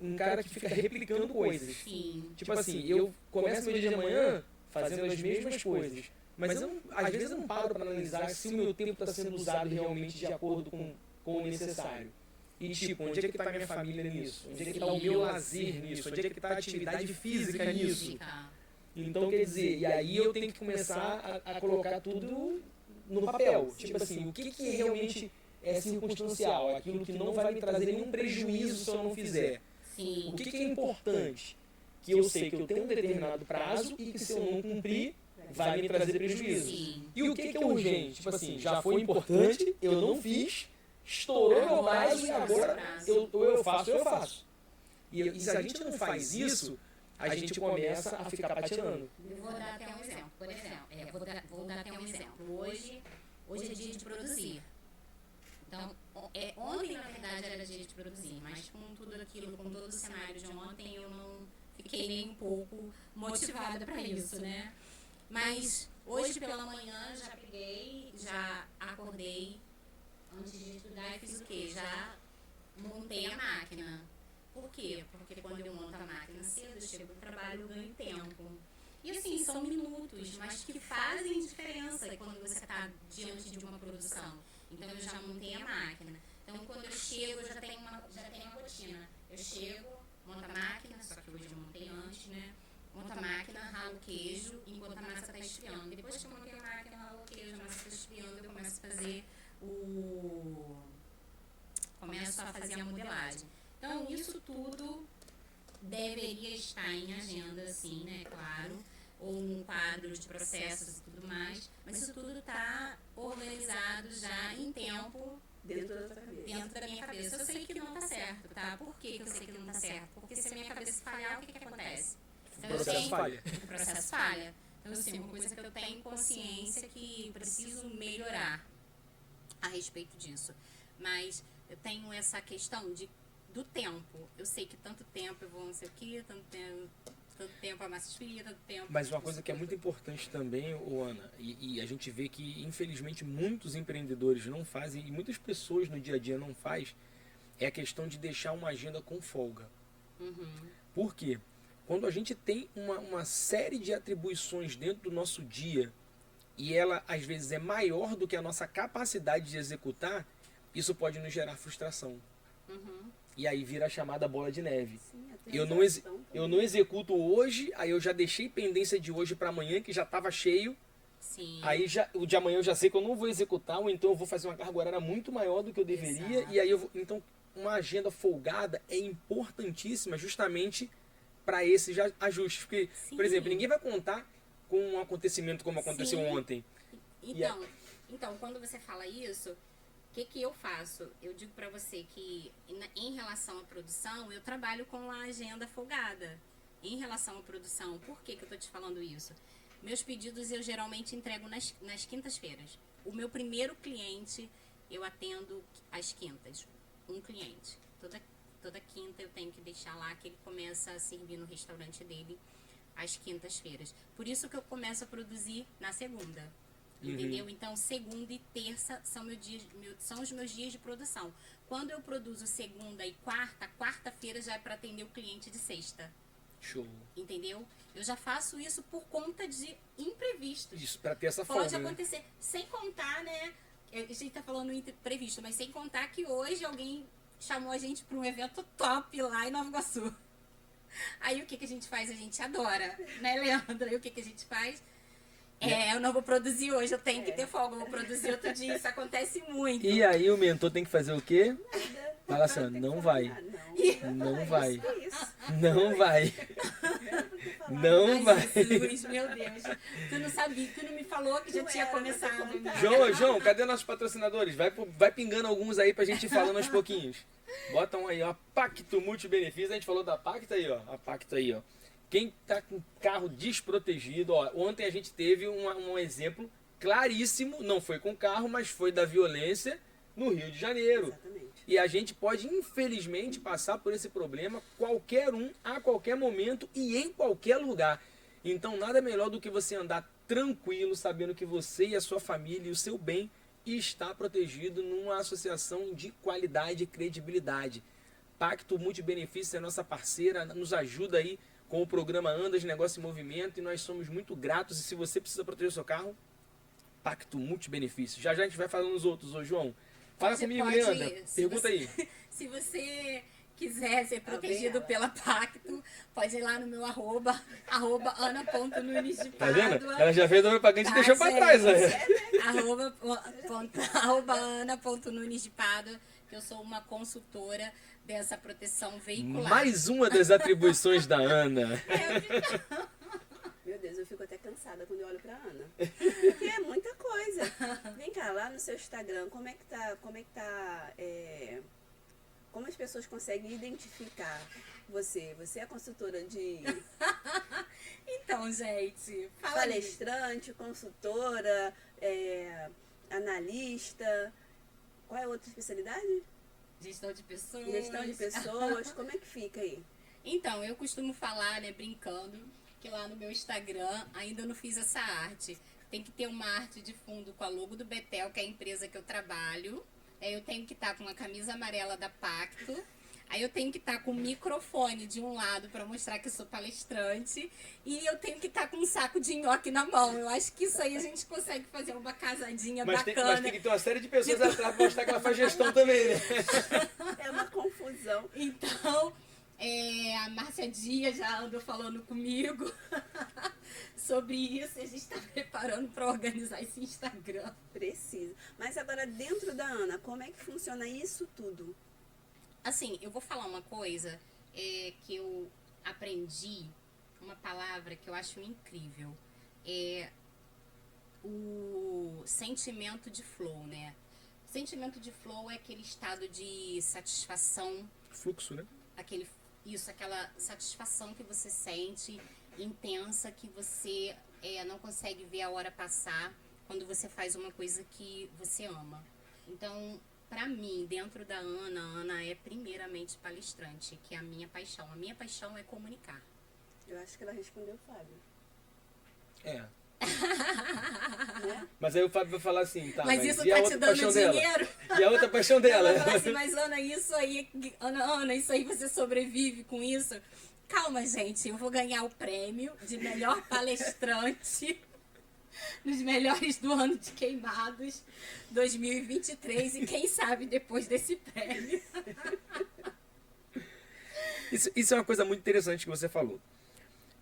um cara que fica replicando coisas. Sim. Tipo assim, eu começo meu dia de manhã fazendo as mesmas coisas, mas às vezes eu não paro para analisar se o meu tempo está sendo usado realmente de acordo com o necessário. E tipo, onde é que está minha família nisso? Onde é que está o meu lazer nisso? Onde é que está a atividade física nisso? Então, quer dizer, e aí eu tenho que começar a colocar tudo no papel. Tipo assim, o que realmente é circunstancial? Aquilo que não vai me trazer nenhum prejuízo se eu não fizer. Sim. O que é importante? Que eu sei que eu tenho um determinado prazo e que se eu não cumprir, vai me trazer prejuízo. Sim. E o que é urgente? Tipo assim, já foi importante, eu não fiz, estourou meu prazo e agora eu faço. E se a gente não faz isso, a gente começa a ficar patinando. Eu vou dar até um exemplo. Por exemplo, vou dar até um exemplo. Hoje é dia de produzir. Então, ontem, na verdade, era dia de produzir, mas com tudo aquilo, com todo o cenário de ontem, eu não fiquei nem um pouco motivada para isso, né? Mas hoje pela manhã já acordei, antes de estudar, e fiz o quê? Já montei a máquina. Por quê? Porque quando eu monto a máquina cedo, eu chego no trabalho, eu ganho tempo. E assim, são minutos, mas que fazem diferença quando você está diante de uma produção. Então eu já montei a máquina. Então quando eu chego, eu já tenho uma rotina. Eu chego, monto a máquina, só que hoje eu montei antes, né? Monto a máquina, ralo o queijo enquanto a massa está esfriando. Depois que eu montei a máquina, ralo o queijo, a massa está esfriando, eu começo a fazer a modelagem. Então isso tudo deveria estar em agenda, assim, né? Claro. Ou um quadro de processos e tudo mais, mas isso tudo está organizado já em tempo Dentro da tua cabeça. dentro da minha cabeça. Eu sei que não está certo, tá? Por que eu sei que não está certo? Porque se a minha cabeça falhar, o que acontece? Então, O processo falha. O processo falha. Então, assim, uma coisa que eu tenho consciência que preciso melhorar a respeito disso. Mas eu tenho essa questão do tempo. Eu sei que tanto tempo eu vou não sei o quê, tanto tempo a massa esfria, tanto tempo... Mas uma coisa que é muito importante também, Ana, e a gente vê que infelizmente muitos empreendedores não fazem, e muitas pessoas no dia a dia não fazem, é a questão de deixar uma agenda com folga. Uhum. Por quê? quando a gente tem uma série de atribuições dentro do nosso dia e ela às vezes é maior do que a nossa capacidade de executar, isso pode nos gerar frustração. E aí vira a chamada bola de neve. Sim, a Eu não, transação eu também. não executo hoje, aí eu já deixei pendência de hoje para amanhã, que já estava cheio. Sim. Aí já, o de amanhã eu já sei que eu não vou executar, ou então eu vou fazer uma carga horária muito maior do que eu deveria. Exato. E aí eu vou, então, uma agenda folgada é importantíssima justamente para esses ajustes. Porque, Sim. por exemplo, ninguém vai contar com um acontecimento como aconteceu Sim. ontem. Então, quando você fala isso, o que eu faço? Eu digo pra você que em relação à produção, eu trabalho com a agenda folgada. Em relação à produção, por que eu tô te falando isso? Meus pedidos eu geralmente entrego nas quintas-feiras. O meu primeiro cliente eu atendo às quintas. Um cliente. Toda quinta eu tenho que deixar lá que ele começa a servir no restaurante dele às quintas-feiras. Por isso que eu começo a produzir na segunda. Entendeu? Então, segunda e terça são os meus dias de produção. Quando eu produzo segunda e quarta-feira já é para atender o cliente de sexta. Show. Entendeu? Eu já faço isso por conta de imprevistos. Isso, para ter essa Pode folga, né? acontecer. Sem contar, né? A gente tá falando imprevisto, mas sem contar que hoje alguém chamou a gente para um evento top lá em Nova Iguaçu. Aí o que a gente faz? A gente adora, né, Leandra? Aí o que a gente faz? Eu não vou produzir hoje, eu tenho que ter folga, eu vou produzir outro dia, isso acontece muito. E aí o mentor tem que fazer o quê? Nada. Fala assim, ó, Tem que não falar, vai. Não vai. Isso, é isso. Não vai. Falar. Não Ai, vai. Jesus, meu Deus. Tu não sabia, tu não me falou que já Não tinha era pra ter começado. contado. amiga. João, cadê nossos patrocinadores? Vai pingando alguns aí pra gente ir falando aos pouquinhos. Botam aí, ó, Pacto Multibenefícios. A gente falou da Pacto aí, ó. A Pacto aí, ó. Quem tá com carro desprotegido, ó. Ontem a gente teve um exemplo claríssimo, não foi com carro, mas foi da violência no Rio de Janeiro. Exatamente. E a gente pode, infelizmente, passar por esse problema, qualquer um, a qualquer momento e em qualquer lugar. Então, nada melhor do que você andar tranquilo, sabendo que você e a sua família e o seu bem está protegido numa associação de qualidade e credibilidade. Pacto Multibenefícios é nossa parceira, nos ajuda aí com o programa Andas, Negócio em Movimento, e nós somos muito gratos. E se você precisa proteger o seu carro, Pacto Multibenefícios. Já a gente vai falando nos outros, ô João. Fala Você comigo, pode- Leandra. se Pergunta você- aí. Se você quiser ser protegido ela. pela Pacto, pode ir lá no meu arroba ana.nunes de Tá vendo? Pádua. Ela já fez a propaganda e Tá, deixou pra gente. trás. Né? arroba ana.nunes de Pádua, que eu sou uma consultora dessa proteção veicular. Mais uma das atribuições da Ana. Meu Deus, eu fico até cansada quando eu olho pra Ana. Porque é muita coisa. Vem cá, lá no seu Instagram, como as pessoas conseguem identificar você? Você é consultora de Então, gente, fala aí. palestrante, consultora, analista. Qual é a outra especialidade? Gestão de pessoas. Gestão de pessoas. Como é que fica aí? Então, eu costumo falar, né, brincando, que lá no meu Instagram ainda não fiz essa arte. Tem que ter uma arte de fundo com a logo do Betel, que é a empresa que eu trabalho. Aí eu tenho que estar com a camisa amarela da Pacto. Aí eu tenho que estar com o microfone de um lado para mostrar que eu sou palestrante. E eu tenho que estar com um saco de nhoque na mão. Eu acho que isso aí a gente consegue fazer uma casadinha Mas tem bacana. que ter uma série de pessoas atrás pra mostrar que ela faz gestão também, né? É uma confusão. Então, a Márcia Dias já andou falando comigo sobre isso e a gente está preparando para organizar esse Instagram. Precisa. Mas agora, dentro da Ana, como é que funciona isso tudo? Assim, eu vou falar uma coisa que eu aprendi, uma palavra que eu acho incrível. É o sentimento de flow, né? Sentimento de flow é aquele estado de satisfação, Fluxo, né? aquela satisfação que você sente, intensa, que você não consegue ver a hora passar quando você faz uma coisa que você ama. Então, pra mim, dentro da Ana, a Ana é primeiramente palestrante, que é a minha paixão. A minha paixão é comunicar. Eu acho que ela respondeu, Fábio. É. Né? Mas aí o Fábio vai falar assim, tá, Mas isso e a tá te outra dando paixão dela? dinheiro? E a outra paixão dela? Ela fala assim, mas Ana, isso aí, Ana, isso aí você sobrevive com isso? Calma, gente, eu vou ganhar o prêmio de melhor palestrante nos melhores do ano de Queimados 2023 e quem sabe depois desse prêmio. Isso é uma coisa muito interessante que você falou.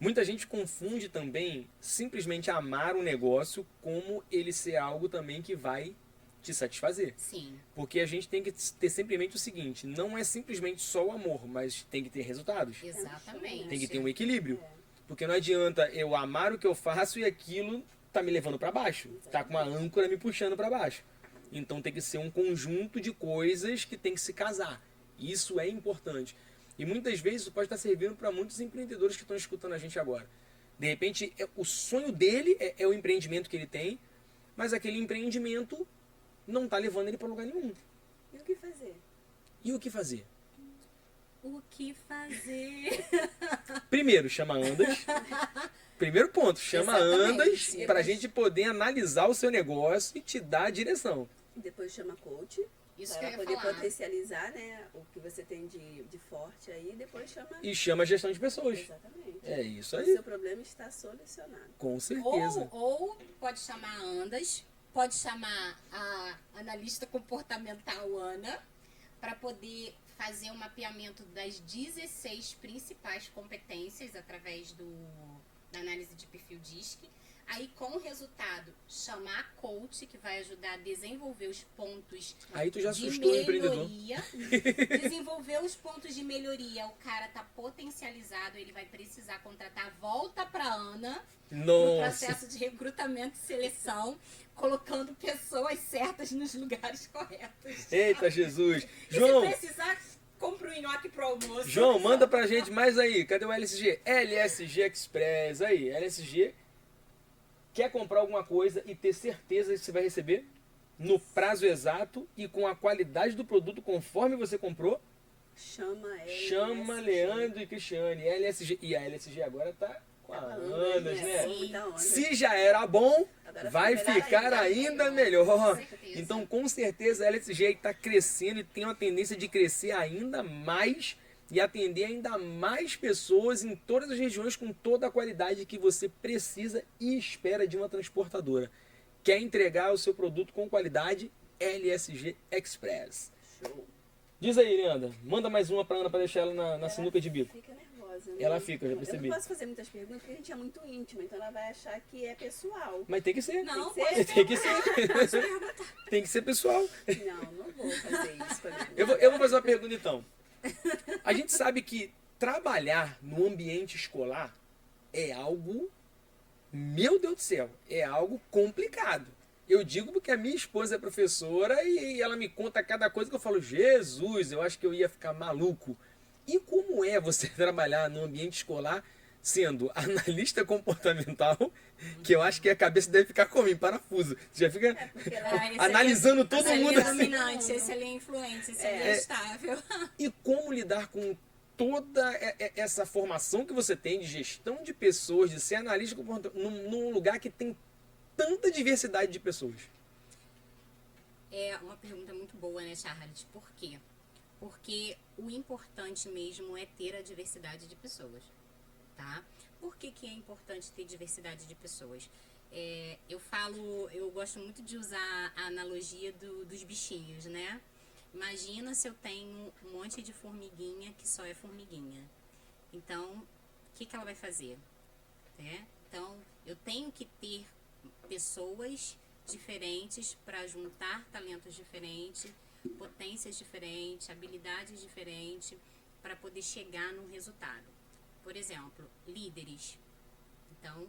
Muita gente confunde também simplesmente amar um negócio como ele ser algo também que vai te satisfazer. Sim. Porque a gente tem que ter simplesmente o seguinte, não é simplesmente só o amor, mas tem que ter resultados. Exatamente. Tem que ter um equilíbrio. Porque não adianta eu amar o que eu faço e aquilo tá me levando para baixo. Tá com uma âncora me puxando para baixo. Então tem que ser um conjunto de coisas que tem que se casar. Isso é importante. E muitas vezes isso pode estar servindo para muitos empreendedores que estão escutando a gente agora. De repente, o sonho dele é o empreendimento que ele tem, mas aquele empreendimento não está levando ele para lugar nenhum. E o que fazer? E o que fazer? O que fazer? Primeiro, chama Andas. Primeiro ponto, chama Andas Exatamente. para a gente poder analisar o seu negócio e te dar a direção. Depois chama coach. Isso que eu Para ia poder falar. potencializar, né, o que você tem de forte aí. Depois chama... E chama gestão de pessoas. Exatamente. É isso O aí. seu problema está solucionado. Com certeza. Ou pode chamar a Andas, pode chamar a analista comportamental Ana, para poder fazer o mapeamento das 16 principais competências através da análise de perfil DISC. Aí, com o resultado, chamar a coach, que vai ajudar a desenvolver os pontos Aí tu já de assustou o empreendedor. melhoria. Desenvolver os pontos de melhoria. O cara tá potencializado, ele vai precisar contratar. Volta pra Ana no Nossa. processo de recrutamento e seleção, colocando pessoas certas nos lugares corretos. Eita, Jesus. E João, se precisar, compra um nhoque pro almoço. João, manda pra gente mais aí. Cadê o LSG? LSG Express. Aí, LSG. Quer comprar alguma coisa e ter certeza que você vai receber no prazo exato e com a qualidade do produto conforme você comprou? Chama LSG. Chama Leandro e Cristiane. LSG. E a LSG agora tá com a Andas, né? Sim. Muita onda. Se já era bom, Agora vai fica melhor ficar ainda. ainda melhor. Com certeza. Então, com certeza, a LSG está crescendo e tem uma tendência de crescer ainda mais e atender ainda mais pessoas em todas as regiões com toda a qualidade que você precisa e espera de uma transportadora. Quer entregar o seu produto com qualidade? LSG Express. Show. Diz aí, Leandra. Manda mais uma para Ana para deixar ela na Ela sinuca de bico. Fica nervosa, né? Ela fica, eu já percebi. Eu não posso fazer muitas perguntas porque a gente é muito íntimo, então ela vai achar que é pessoal. Mas tem que ser. Não, Tem que pode Tem que ser. pode perguntar. Tem que ser pessoal. Não vou fazer isso pra mim. Eu vou fazer uma pergunta então. A gente sabe que trabalhar no ambiente escolar é algo, meu Deus do céu, é algo complicado. Eu digo porque a minha esposa é professora e ela me conta cada coisa que eu falo, Jesus, eu acho que eu ia ficar maluco. E como é você trabalhar no ambiente escolar sendo analista comportamental, que eu acho que a cabeça deve ficar como em parafuso. Você já fica Porque ela Ah, esse analisando ali, todo esse ali mundo é assim. dominante, esse ali é influente, esse ali é estável. E como lidar com toda essa formação que você tem de gestão de pessoas, de ser analista num lugar que tem tanta diversidade de pessoas? É uma pergunta muito boa, né, Charlotte? Por quê? Porque o importante mesmo é ter a diversidade de pessoas, tá? Por que é importante ter diversidade de pessoas? Eu gosto muito de usar a analogia dos bichinhos, né? Imagina se eu tenho um monte de formiguinha que só é formiguinha. Então, o que ela vai fazer? Então, eu tenho que ter pessoas diferentes para juntar talentos diferentes, potências diferentes, habilidades diferentes, para poder chegar num resultado. Por exemplo, líderes. Então,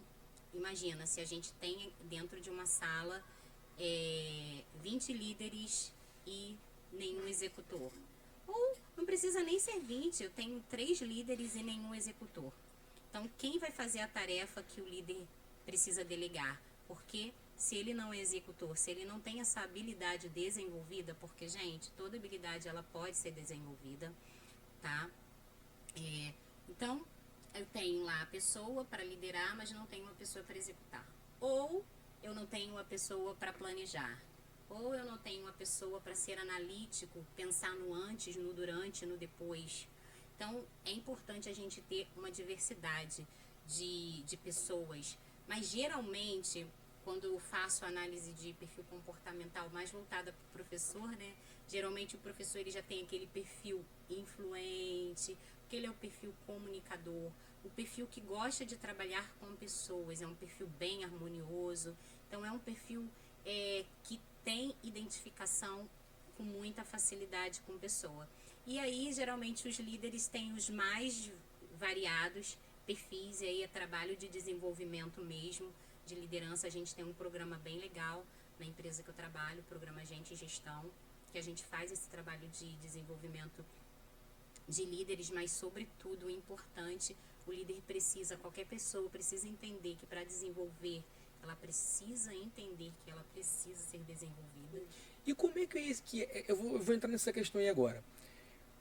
imagina se a gente tem dentro de uma sala 20 líderes e nenhum executor. Ou não precisa nem ser 20, eu tenho 3 líderes e nenhum executor. Então, quem vai fazer a tarefa que o líder precisa delegar? Porque se ele não é executor, se ele não tem essa habilidade desenvolvida, porque, gente, toda habilidade ela pode ser desenvolvida, tá? Então, eu tenho lá a pessoa para liderar, mas não tenho uma pessoa para executar. Ou eu não tenho uma pessoa para planejar. Ou eu não tenho uma pessoa para ser analítico, pensar no antes, no durante, no depois. Então, é importante a gente ter uma diversidade de pessoas. Mas, geralmente, quando eu faço análise de perfil comportamental mais voltada para o professor, né? Geralmente, o professor ele já tem aquele perfil influente, porque ele é o perfil comunicador, o perfil que gosta de trabalhar com pessoas, é um perfil bem harmonioso. Então, é um perfil que tem identificação com muita facilidade com pessoa. E aí, geralmente, os líderes têm os mais variados perfis, e aí é trabalho de desenvolvimento mesmo, de liderança. A gente tem um programa bem legal na empresa que eu trabalho, o programa Gente e Gestão, que a gente faz esse trabalho de desenvolvimento de líderes, mas sobretudo o importante, o líder precisa, qualquer pessoa precisa entender que para desenvolver, ela precisa entender que ela precisa ser desenvolvida. E como é que é isso que eu vou entrar nessa questão aí agora.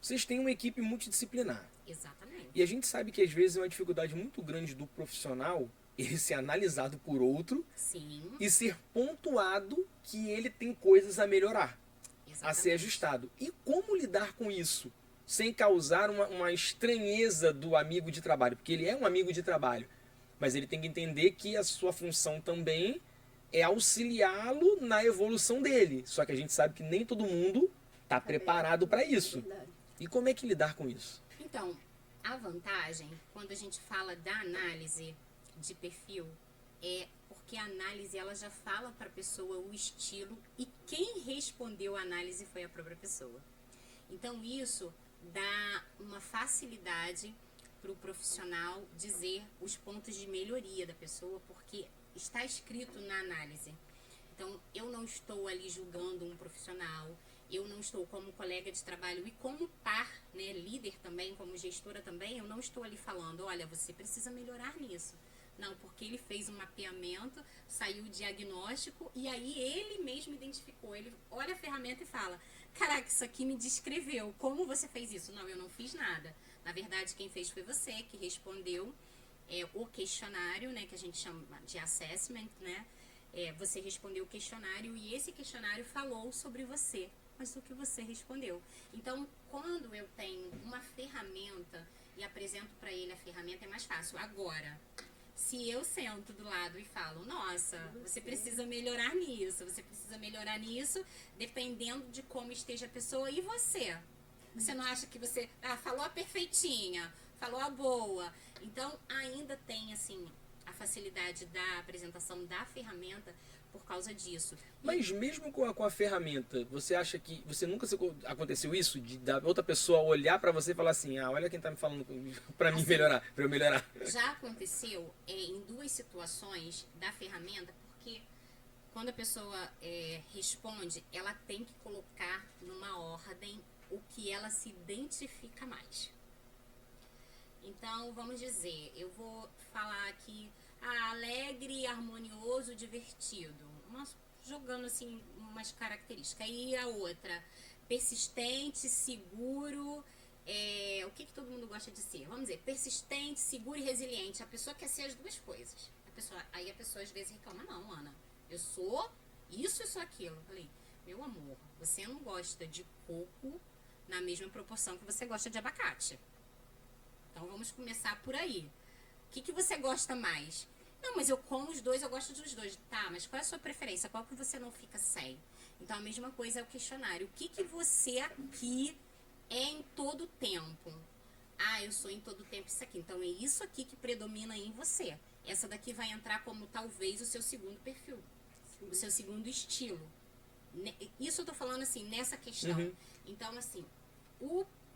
Vocês têm uma equipe multidisciplinar. Exatamente. E a gente sabe que às vezes é uma dificuldade muito grande do profissional ele ser analisado por outro. Sim. E ser pontuado que ele tem coisas a melhorar, Exatamente. a ser ajustado. E como lidar com isso? Sem causar uma estranheza do amigo de trabalho. Porque ele é um amigo de trabalho. Mas ele tem que entender que a sua função também é auxiliá-lo na evolução dele. Só que a gente sabe que nem todo mundo está preparado para isso. Verdade. E como é que lidar com isso? Então, a vantagem, quando a gente fala da análise de perfil, é porque a análise ela já fala para a pessoa o estilo e quem respondeu a análise foi a própria pessoa. Então, isso dá uma facilidade para o profissional dizer os pontos de melhoria da pessoa, porque está escrito na análise. Então, eu não estou ali julgando um profissional, eu não estou como colega de trabalho e como par, né, líder também, como gestora também, eu não estou ali falando, olha, você precisa melhorar nisso. Não, porque ele fez um mapeamento, saiu o diagnóstico e aí ele mesmo identificou. Ele olha a ferramenta e fala, caraca, isso aqui me descreveu, como você fez isso? Não, eu não fiz nada. Na verdade, quem fez foi você, que respondeu o questionário, né, que a gente chama de assessment, né? Você respondeu o questionário e esse questionário falou sobre você, mas o que você respondeu. Então, quando eu tenho uma ferramenta e apresento para ele a ferramenta, é mais fácil. Agora, se eu sento do lado e falo, nossa, você precisa melhorar nisso, você precisa melhorar nisso, dependendo de como esteja a pessoa, e você? Você não acha que você falou a perfeitinha, falou a boa? Então, ainda tem, assim, a facilidade da apresentação da ferramenta por causa disso. Mas mesmo com a ferramenta, você acha que... Você nunca aconteceu isso? De da outra pessoa olhar pra você e falar assim, olha quem tá me falando pra mim Assim, melhorar, pra eu melhorar. Já aconteceu em duas situações da ferramenta, porque quando a pessoa responde, ela tem que colocar numa ordem o que ela se identifica mais. Então, vamos dizer, eu vou falar aqui alegre, harmonioso, divertido, jogando assim umas características. Aí a outra, persistente, seguro, o que todo mundo gosta de ser? Vamos dizer, persistente, seguro e resiliente. A pessoa quer ser as duas coisas. Aí a pessoa às vezes reclama, não, Ana, eu sou isso e sou aquilo. Eu falei, meu amor, você não gosta de coco na mesma proporção que você gosta de abacate. Então vamos começar por aí. O que você gosta mais? Não, mas eu como os dois, eu gosto dos dois. Tá, mas qual é a sua preferência? Qual que você não fica sem? Então a mesma coisa é o questionário. O que você aqui é em todo tempo? Eu sou em todo tempo isso aqui. Então é isso aqui que predomina em você. Essa daqui vai entrar como talvez o seu segundo perfil. Sim. O seu segundo estilo. Isso eu tô falando assim, nessa questão. Uhum. Então assim,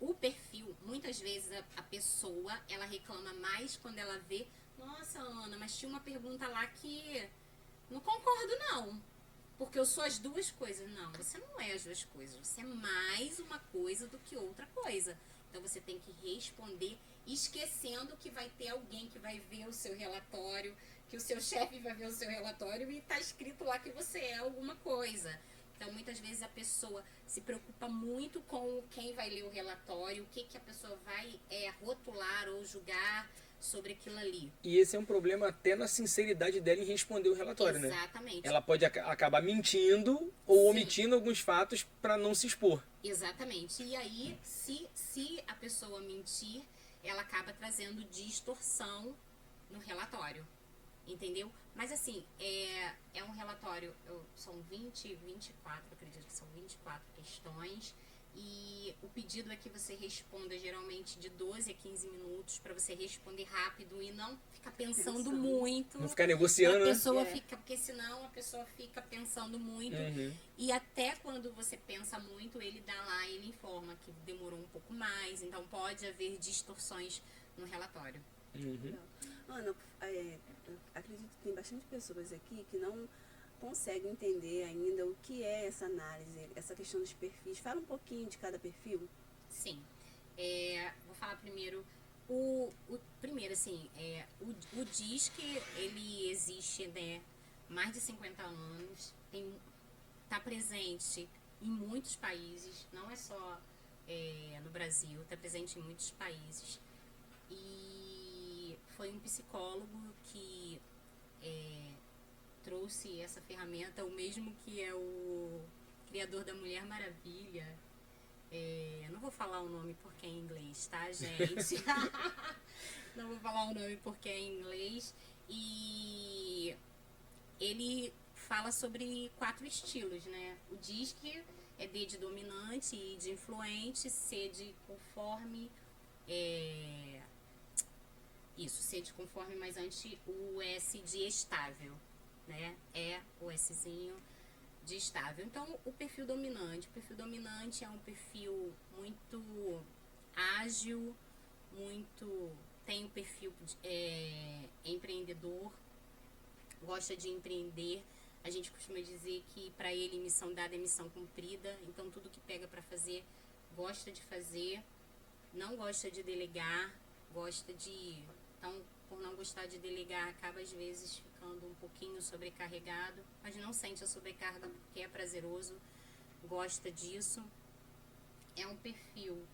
o perfil, muitas vezes a pessoa, ela reclama mais quando ela vê, nossa, Ana, mas tinha uma pergunta lá que não concordo não, porque eu sou as duas coisas. Não, você não é as duas coisas, você é mais uma coisa do que outra coisa. Então você tem que responder esquecendo que vai ter alguém que vai ver o seu relatório, que o seu chefe vai ver o seu relatório e tá escrito lá que você é alguma coisa. Então, muitas vezes a pessoa se preocupa muito com quem vai ler o relatório, o que a pessoa vai rotular ou julgar sobre aquilo ali. E esse é um problema até na sinceridade dela em responder o relatório, né? Exatamente. Ela pode acabar mentindo ou Sim. omitindo alguns fatos para não se expor. Exatamente. E aí, se a pessoa mentir, ela acaba trazendo distorção no relatório. Entendeu? Mas assim, é um relatório, são 24, acredito que são 24 questões. E o pedido é que você responda geralmente de 12 a 15 minutos para você responder rápido e não ficar pensando muito. Não ficar negociando, A pessoa né? fica, porque senão a pessoa fica pensando muito. Uhum. E até quando você pensa muito, ele dá lá, ele informa que demorou um pouco mais. Então pode haver distorções no relatório. Uhum. Ana, acredito que tem bastante pessoas aqui que não conseguem entender ainda o que é essa análise, essa questão dos perfis. Fala um pouquinho de cada perfil. Sim. Vou falar primeiro. Primeiro, assim, o DISC, ele existe, né, mais de 50 anos, está presente em muitos países, não é só no Brasil, está presente em muitos países. E foi um psicólogo que trouxe essa ferramenta, o mesmo que é o criador da Mulher Maravilha. Eu não vou falar o nome porque é em inglês, tá, gente? Não vou falar o nome porque é em inglês. E ele fala sobre 4 estilos, né? O DISC é D de dominante, I de influente, C de conforme, C de conforme, mas antes o S de estável, né? O Szinho de estável. Então, o perfil dominante é um perfil muito ágil, tem um perfil empreendedor, gosta de empreender. A gente costuma dizer que para ele missão dada é missão cumprida, então tudo que pega para fazer, gosta de fazer, não gosta de delegar, então, por não gostar de delegar, acaba às vezes ficando um pouquinho sobrecarregado, mas não sente a sobrecarga porque é prazeroso, gosta disso. É um perfil...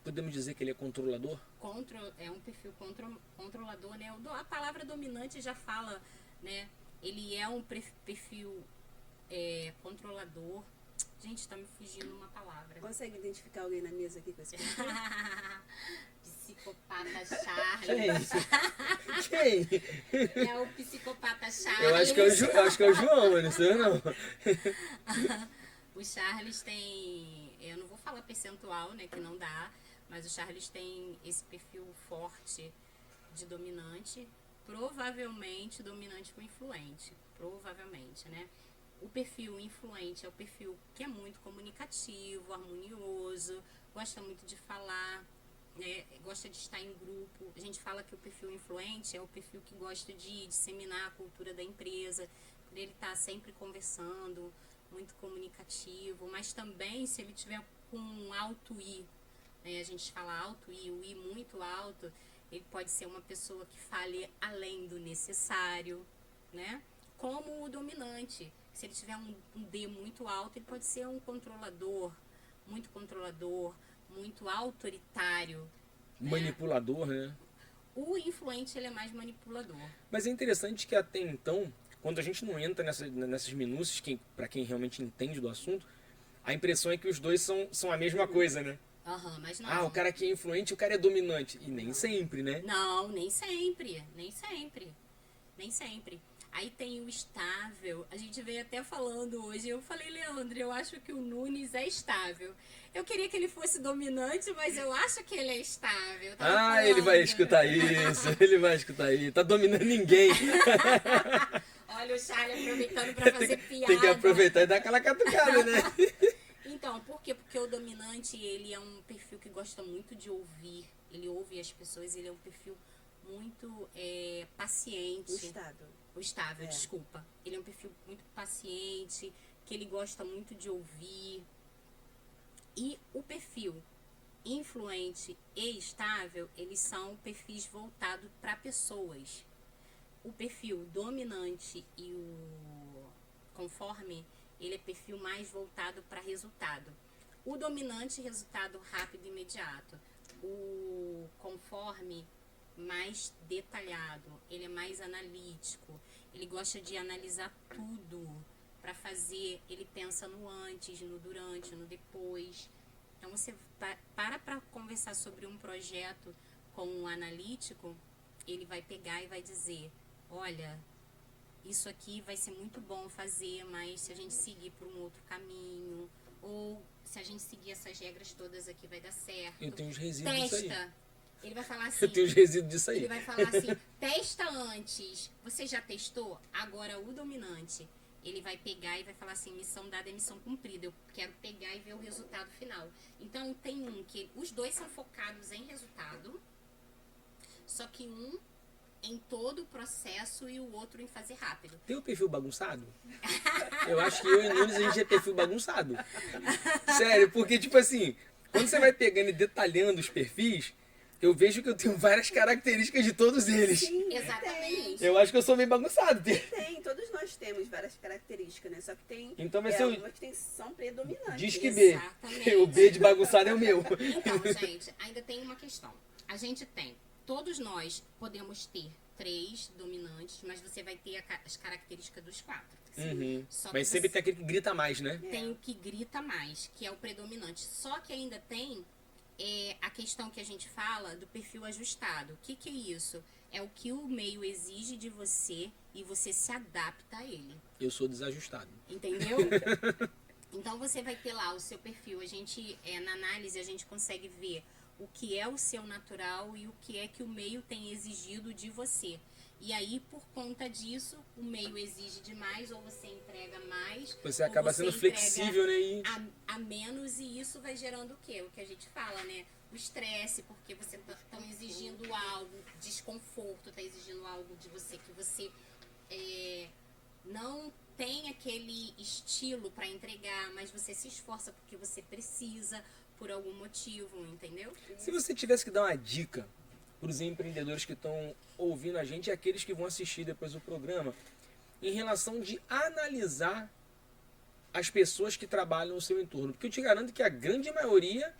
Podemos dizer que ele é controlador? É um perfil controlador, né? A palavra dominante já fala, né? Ele é um perfil controlador. Gente, tá me fugindo uma palavra. Consegue identificar alguém na mesa aqui com esse perfil? Psicopata Charles. Quem? É o psicopata Charles. Eu acho que é o João, mas não sei não. O Charles tem... Eu não vou falar percentual, né? Que não dá. Mas o Charles tem esse perfil forte de dominante. Provavelmente dominante com influente. Provavelmente, né? O perfil influente é o perfil que é muito comunicativo, harmonioso, gosta muito de falar, né, gosta de estar em grupo. A gente fala que o perfil influente é o perfil que gosta de disseminar a cultura da empresa, por ele estar sempre conversando, muito comunicativo, mas também se ele tiver com um alto I, né, a gente fala alto I, o I muito alto, ele pode ser uma pessoa que fale além do necessário, né? Como o dominante. Se ele tiver um D muito alto, ele pode ser um controlador, muito autoritário. Manipulador, né? O influente, ele é mais manipulador. Mas é interessante que até então, quando a gente não entra nessas minúcias, para quem realmente entende do assunto, a impressão é que os dois são a mesma coisa, né? Mas não. Ah, o cara que é influente, o cara é dominante. E nem sempre, né? Não, nem sempre. Aí tem o estável. A gente veio até falando hoje. Eu falei, Leandro, eu acho que o Nunes é estável. Eu queria que ele fosse dominante, mas eu acho que ele é estável. Ele vai escutar isso. Ele vai escutar isso. Tá dominando ninguém. Olha o Charlie aproveitando pra fazer piada. Tem que aproveitar e dar aquela catucada, né? Então, por quê? Porque o dominante, ele é um perfil que gosta muito de ouvir. Ele ouve as pessoas, ele é um perfil muito paciente. O estável, desculpa. Ele é um perfil muito paciente, que ele gosta muito de ouvir. E o perfil influente e estável, eles são perfis voltados para pessoas. O perfil dominante e o conforme, ele é perfil mais voltado para resultado. O dominante, resultado rápido e imediato. o conforme mais detalhado, ele é mais analítico, ele gosta de analisar tudo para fazer, ele pensa no antes, no durante, no depois. Então você para conversar sobre um projeto com um analítico, ele vai pegar e vai dizer, olha, isso aqui vai ser muito bom fazer, mas se a gente seguir por um outro caminho, ou se a gente seguir essas regras todas aqui vai dar certo. Eu tenho os resíduos disso aí. Testa. Ele vai falar assim. Eu tenho os resíduos disso aí. Ele vai falar assim, testa antes. Você já testou? Agora o dominante. Ele vai pegar e vai falar assim, missão dada é missão cumprida. Eu quero pegar e ver o resultado final. Então tem um que os dois são focados em resultado, só que um em todo o processo e o outro em fazer rápido. Tem o perfil bagunçado? Eu acho que eu e Nunes a gente é perfil bagunçado. Sério, porque tipo assim, quando você vai pegando e detalhando os perfis, eu vejo que eu tenho várias características de todos eles. Sim, Exatamente. Tem. Eu acho que eu sou meio bagunçado. Tem, todos nós temos várias características, né? Só que tem Então vai ser o... algumas que são predominantes. Diz que B. Exatamente. O B de bagunçado é o meu. Então, gente, ainda tem uma questão. A gente tem, todos nós podemos ter 3 dominantes, mas você vai ter as características dos 4. Uhum. Só Mas que sempre você tem aquele que grita mais, né? tem o que grita mais, que é o predominante. Só que ainda tem a questão que a gente fala do perfil ajustado. O que é isso? É o que o meio exige de você e você se adapta a ele. Eu sou desajustado. Entendeu? Então você vai ter lá o seu perfil. A gente, na análise, a gente consegue ver o que é o seu natural e o que é que o meio tem exigido de você. E aí, por conta disso, o meio exige demais, ou você entrega mais. Você ou acaba você sendo entrega flexível, né? E... a menos, e isso vai gerando o quê? O que a gente fala, né? O estresse, porque você tá exigindo algo, desconforto, tá exigindo algo de você que você não tem aquele estilo para entregar, mas você se esforça porque você precisa, por algum motivo, entendeu? Se você tivesse que dar uma dica para os empreendedores que estão ouvindo a gente e aqueles que vão assistir depois o programa, em relação de analisar as pessoas que trabalham no seu entorno. Porque eu te garanto que a grande maioria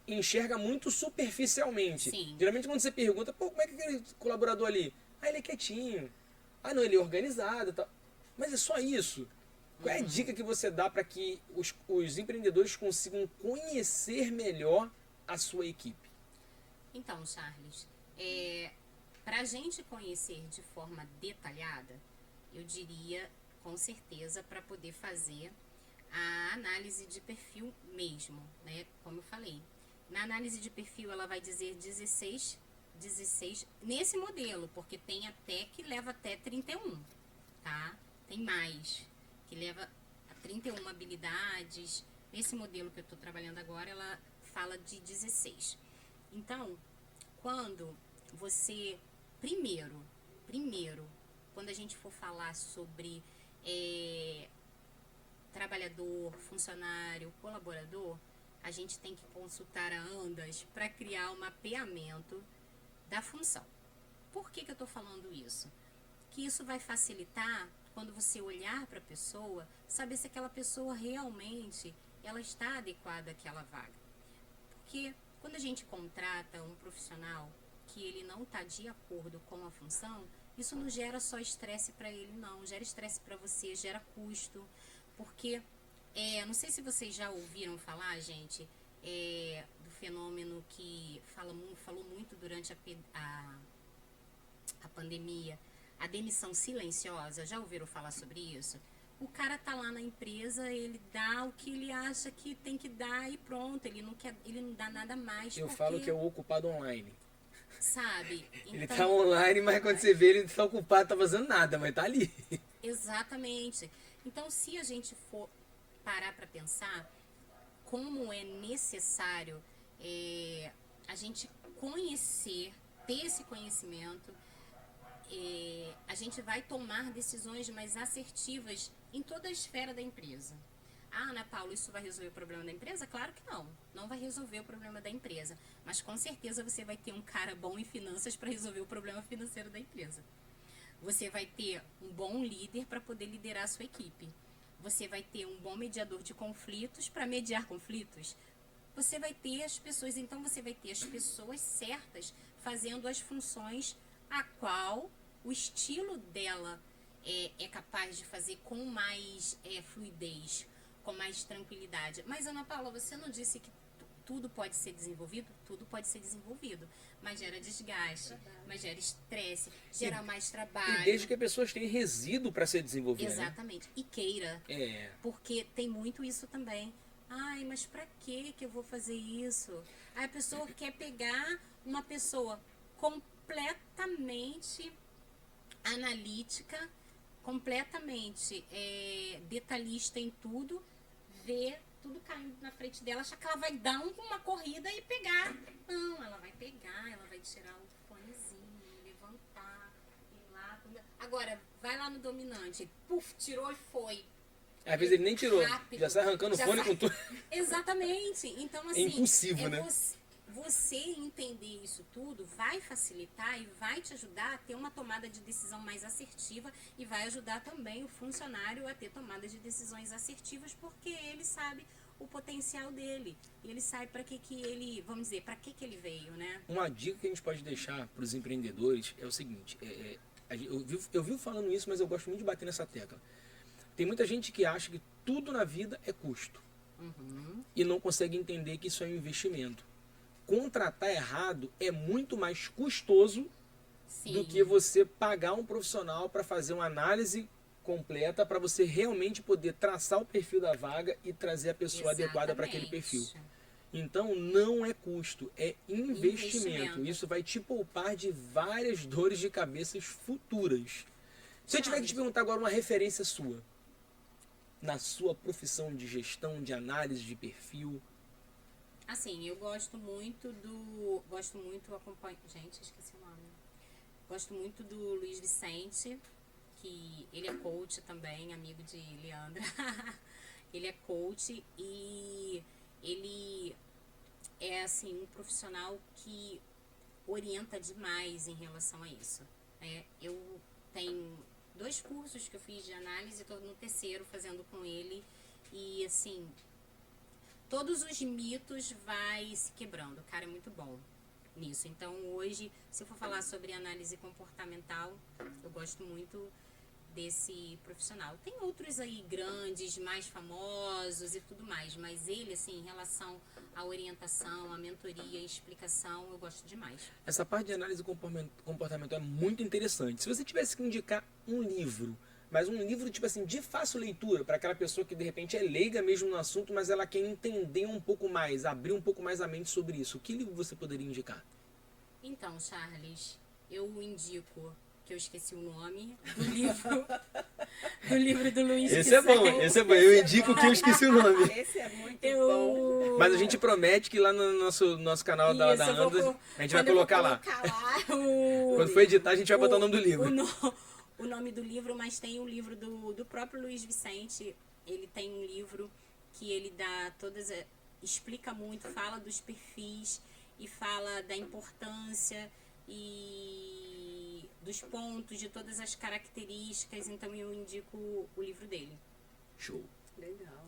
enxerga muito superficialmente. Sim. Geralmente quando você pergunta, pô, como é que é aquele colaborador ali? Ah, ele é quietinho. Ah, não, ele é organizado. Tal. Mas é só isso. Qual é a dica que você dá para que os empreendedores consigam conhecer melhor a sua equipe? Então, Charles, para a gente conhecer de forma detalhada, eu diria, com certeza, para poder fazer a análise de perfil mesmo, né? Como eu falei. Na análise de perfil, ela vai dizer 16 nesse modelo, porque tem até que leva até 31, tá? Tem mais, que leva a 31 habilidades. Nesse modelo que eu estou trabalhando agora, ela fala de 16. Então, quando você, primeiro, quando a gente for falar sobre trabalhador, funcionário, colaborador, a gente tem que consultar a Andas para criar um mapeamento da função. Por que eu estou falando isso? Que isso vai facilitar, quando você olhar para a pessoa, saber se aquela pessoa realmente ela está adequada àquela vaga. Porque quando a gente contrata um profissional que ele não está de acordo com a função, isso não gera só estresse para ele, não. Gera estresse para você, gera custo. Porque, não sei se vocês já ouviram falar, gente, do fenômeno que falou muito durante a pandemia, a demissão silenciosa. Já ouviram falar sobre isso? O cara tá lá na empresa, ele dá o que ele acha que tem que dar e pronto, ele não dá nada mais. Eu porque, falo que é o ocupado online. sabe? Ele Então, tá online, mas quando você vê ele tá ocupado, tá fazendo nada, mas tá ali. exatamente. Então, se a gente for parar para pensar como é necessário a gente conhecer, ter esse conhecimento, a gente vai tomar decisões mais assertivas em toda a esfera da empresa. Ah, Ana Paula, isso vai resolver o problema da empresa? Claro que não. Não vai resolver o problema da empresa. Mas com certeza você vai ter um cara bom em finanças para resolver o problema financeiro da empresa. Você vai ter um bom líder para poder liderar a sua equipe. Você vai ter um bom mediador de conflitos para mediar conflitos. você vai ter as pessoas, então você vai ter as pessoas certas fazendo as funções a qual o estilo dela é capaz de fazer com mais fluidez, com mais tranquilidade. Mas, Ana Paula, você não disse que tudo pode ser desenvolvido? Tudo pode ser desenvolvido, mas gera desgaste, mas gera estresse, gera mais trabalho. E desde que as pessoas tenham resíduo para ser desenvolvida. Exatamente. Né? E queira. Porque tem muito isso também. Ai, mas pra que eu vou fazer isso? Aí a pessoa quer pegar uma pessoa completamente analítica, completamente detalhista em tudo, ver tudo caindo na frente dela, achar que ela vai dar uma corrida e pegar. Não, ela vai pegar, ela vai tirar o fonezinho, levantar, ir lá. Agora, vai lá no dominante, puf, tirou e foi. Às vezes ele nem tirou, Rápido, já sai arrancando o fone com tudo. Exatamente. Então, assim, é impossível, né? Você entender isso tudo vai facilitar e vai te ajudar a ter uma tomada de decisão mais assertiva e vai ajudar também o funcionário a ter tomadas de decisões assertivas, porque ele sabe o potencial dele. E ele sabe para que ele, vamos dizer, para que ele veio, né? Uma dica que a gente pode deixar para os empreendedores é o seguinte, eu vivo falando isso, mas eu gosto muito de bater nessa tecla. Tem muita gente que acha que tudo na vida é custo. E não consegue entender que isso é um investimento. Contratar errado é muito mais custoso do que você pagar um profissional para fazer uma análise completa para você realmente poder traçar o perfil da vaga e trazer a pessoa adequada para aquele perfil. Então não é custo, é investimento. Isso vai te poupar de várias dores de cabeça futuras. Se eu tiver que te perguntar agora uma referência sua, na sua profissão de gestão, de análise de perfil. Assim, eu gosto muito, gente, esqueci o nome. Gosto muito do Luiz Vicente, que ele é coach também, amigo de Leandra. Ele é coach e ele é, assim, um profissional que orienta demais em relação a isso. Eu tenho 2 cursos que eu fiz de análise, estou no 3º fazendo com ele e, assim, todos os mitos vai se quebrando. O cara é muito bom nisso. Então, hoje, se eu for falar sobre análise comportamental, eu gosto muito desse profissional. Tem outros aí grandes, mais famosos e tudo mais, mas ele, assim, em relação à orientação, à mentoria, à explicação, eu gosto demais. Essa parte de análise comportamental é muito interessante. Se você tivesse que indicar um livro, mas um livro, tipo assim, de fácil leitura, para aquela pessoa que de repente é leiga mesmo no assunto, mas ela quer entender um pouco mais, abrir um pouco mais a mente sobre isso, que livro você poderia indicar? Então, Charles, eu indico, que eu esqueci o nome, do livro do Luiz Vicente. Esse é bom. Eu indico que eu esqueci o nome. Esse é muito bom. Mas a gente promete que lá no nosso canal da Andra, a gente vai colocar lá. Quando for editar, a gente vai botar o nome do livro. O nome do livro, mas tem um livro do próprio Luiz Vicente. Ele tem um livro que ele dá explica muito, fala dos perfis e fala da importância e dos pontos, de todas as características. Então eu indico o livro dele. Show. Legal.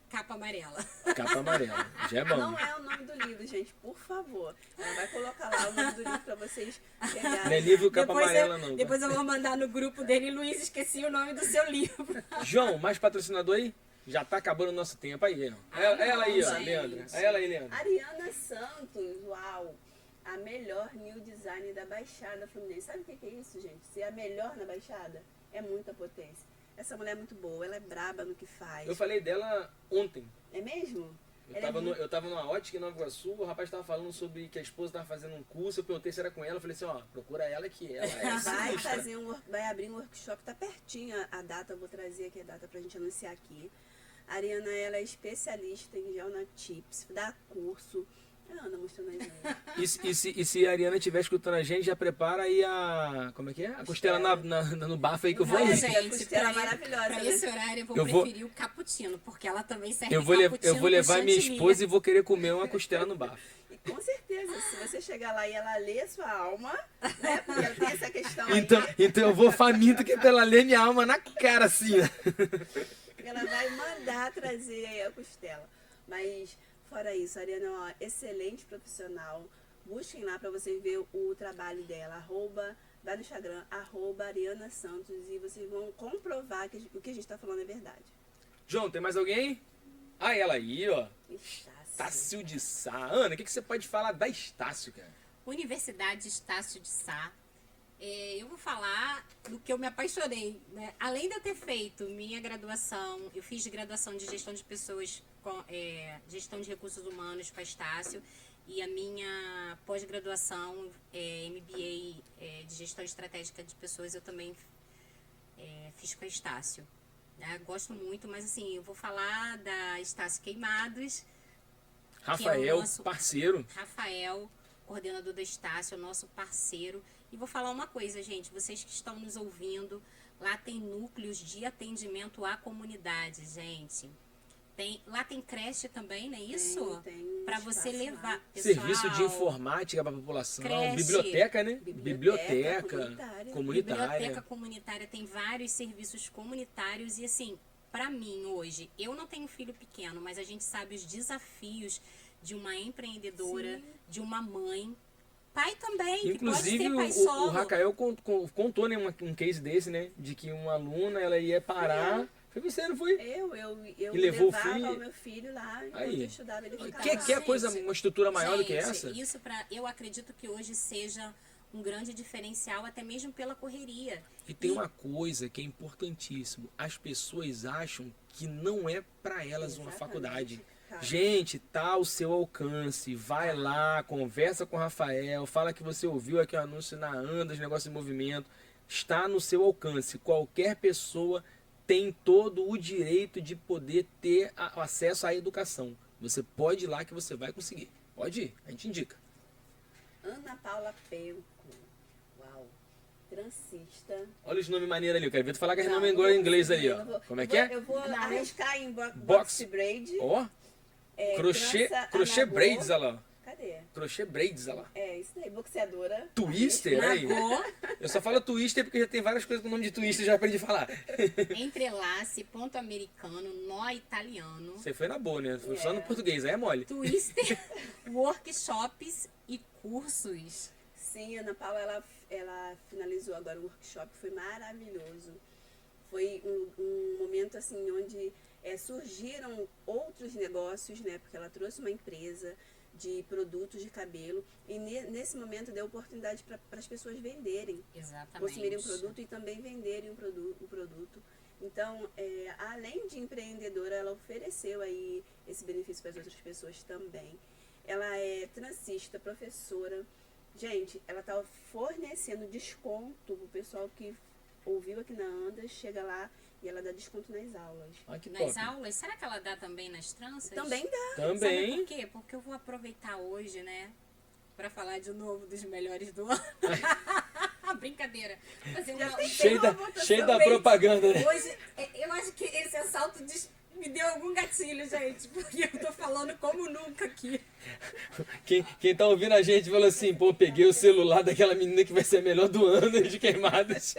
Capa amarela. Capa amarela. Já é bom. Não é o nome do livro, gente, por favor. Ela vai colocar lá o nome do livro para vocês pegarem. Não é livro capa amarela, não. Depois eu vou mandar no grupo dele. Luiz, esqueci o nome do seu livro. João, mais patrocinador aí? Já tá acabando o nosso tempo aí. Ela aí, ó, Leandra. Ela aí, Leandra. Ariana Santos, uau. A melhor new design da Baixada Fluminense. Sabe o que é isso, gente? Ser a melhor na Baixada é muita potência. Essa mulher é muito boa, ela é braba no que faz. Eu falei dela ontem. É mesmo? Eu tava numa ótica em Nova Iguaçu, o rapaz tava falando sobre que a esposa tava fazendo um curso, eu perguntei se era com ela, eu falei assim, ó, procura ela que ela é vai abrir um workshop, tá pertinho a data, eu vou trazer aqui a data pra gente anunciar aqui. A Ariana, ela é especialista em Gel Tips, dá curso. Ela anda mostrando aí. E se a Ariana estiver escutando a gente, já prepara aí a... Como é que é? A costela no bafo aí que eu vou ali. Gente, a costela é maravilhosa. Pra esse horário eu vou preferir o cappuccino, porque ela também serve eu vou levar minha esposa e vou querer comer uma costela no bafo. E com certeza, se você chegar lá e ela lê a sua alma, né? Porque ela tem essa questão então eu vou faminto que ela lê minha alma na cara assim, ó. Ela vai mandar trazer aí a costela. Mas... Fora isso, a Ariana é uma excelente profissional. Busquem lá para vocês verem o trabalho dela. Vai no Instagram, @Ariana Santos, e vocês vão comprovar que o que a gente está falando é verdade. João, tem mais alguém? Ah, ela aí, ó. Estácio. Estácio de Sá. Ana, o que você pode falar da Estácio, cara? Universidade Estácio de Sá. Eu vou falar do que eu me apaixonei, né? Além de eu ter feito minha graduação, eu fiz graduação de gestão de pessoas, gestão de recursos humanos com a Estácio, e a minha pós-graduação, MBA de gestão estratégica de pessoas, eu também fiz com a Estácio. Gosto muito, mas assim, eu vou falar da Estácio Queimados. Rafael, parceiro. Rafael, coordenador da Estácio, nosso parceiro. E vou falar uma coisa, gente, vocês que estão nos ouvindo, lá tem núcleos de atendimento à comunidade, gente. Lá tem creche também, não é isso? Tem para você levar. Pessoal, serviço de informática para a população, creche, biblioteca, né? Biblioteca comunitária. Biblioteca comunitária, tem vários serviços comunitários e assim, para mim hoje, eu não tenho filho pequeno, mas a gente sabe os desafios de uma empreendedora, sim, de uma mãe. Pai também, inclusive, que pode ser pai solo. O Rafael contou, né, um case desse, né? De que uma aluna, ela ia parar. Foi você, não foi? Eu e levou levava o meu filho lá enquanto eu estudava, ele ficava lá. Quer coisa, uma estrutura maior do que essa? Isso eu acredito que hoje seja um grande diferencial, até mesmo pela correria. E tem uma coisa que é importantíssimo. As pessoas acham que não é para elas uma faculdade. Gente, tá ao seu alcance. Vai lá, conversa com o Rafael, fala que você ouviu aqui o anúncio na Andas, negócio de movimento. Está no seu alcance. Qualquer pessoa tem todo o direito de poder ter acesso à educação. Você pode ir lá que você vai conseguir. Pode ir, a gente indica. Ana Paula Penco. Uau. Transista. Olha os nomes maneiros ali. Eu quero ver tu falar que é nome em inglês ali, ó. Como é que é? Eu vou arriscar em box braid. Ó. Crochê braids, olha lá. Cadê? Crochê braids, olha lá. Isso daí, boxeadora. Twister, aí. Eu só falo twister porque já tem várias coisas com o nome de twister, já aprendi a falar. Entrelace, ponto americano, nó italiano. Você foi na boa, né? Foi só no português, aí é mole. Twister, workshops e cursos. Sim, a Ana Paula, ela finalizou agora o workshop, foi maravilhoso. Foi um momento assim onde surgiram outros negócios, né? Porque ela trouxe uma empresa de produtos de cabelo e nesse momento deu oportunidade para as pessoas venderem. Exatamente. Consumirem o produto e também venderem o produto. Então, além de empreendedora, ela ofereceu aí esse benefício para as outras pessoas também. Ela é transista, professora. Gente, ela está fornecendo desconto pro pessoal que ouviu aqui na Andas, chega lá e ela dá desconto nas aulas. Que nas aulas? Será que ela dá também nas tranças? Também dá. Também. Sabe por quê? Porque eu vou aproveitar hoje, né? Pra falar de novo dos melhores do ano. Brincadeira. Fazer cheio da propaganda, né? Hoje, eu acho que esse assalto me deu algum gatilho, gente. Porque eu tô falando como nunca aqui. Quem tá ouvindo a gente falou assim, pô, peguei o celular daquela menina que vai ser a melhor do ano de Queimadas.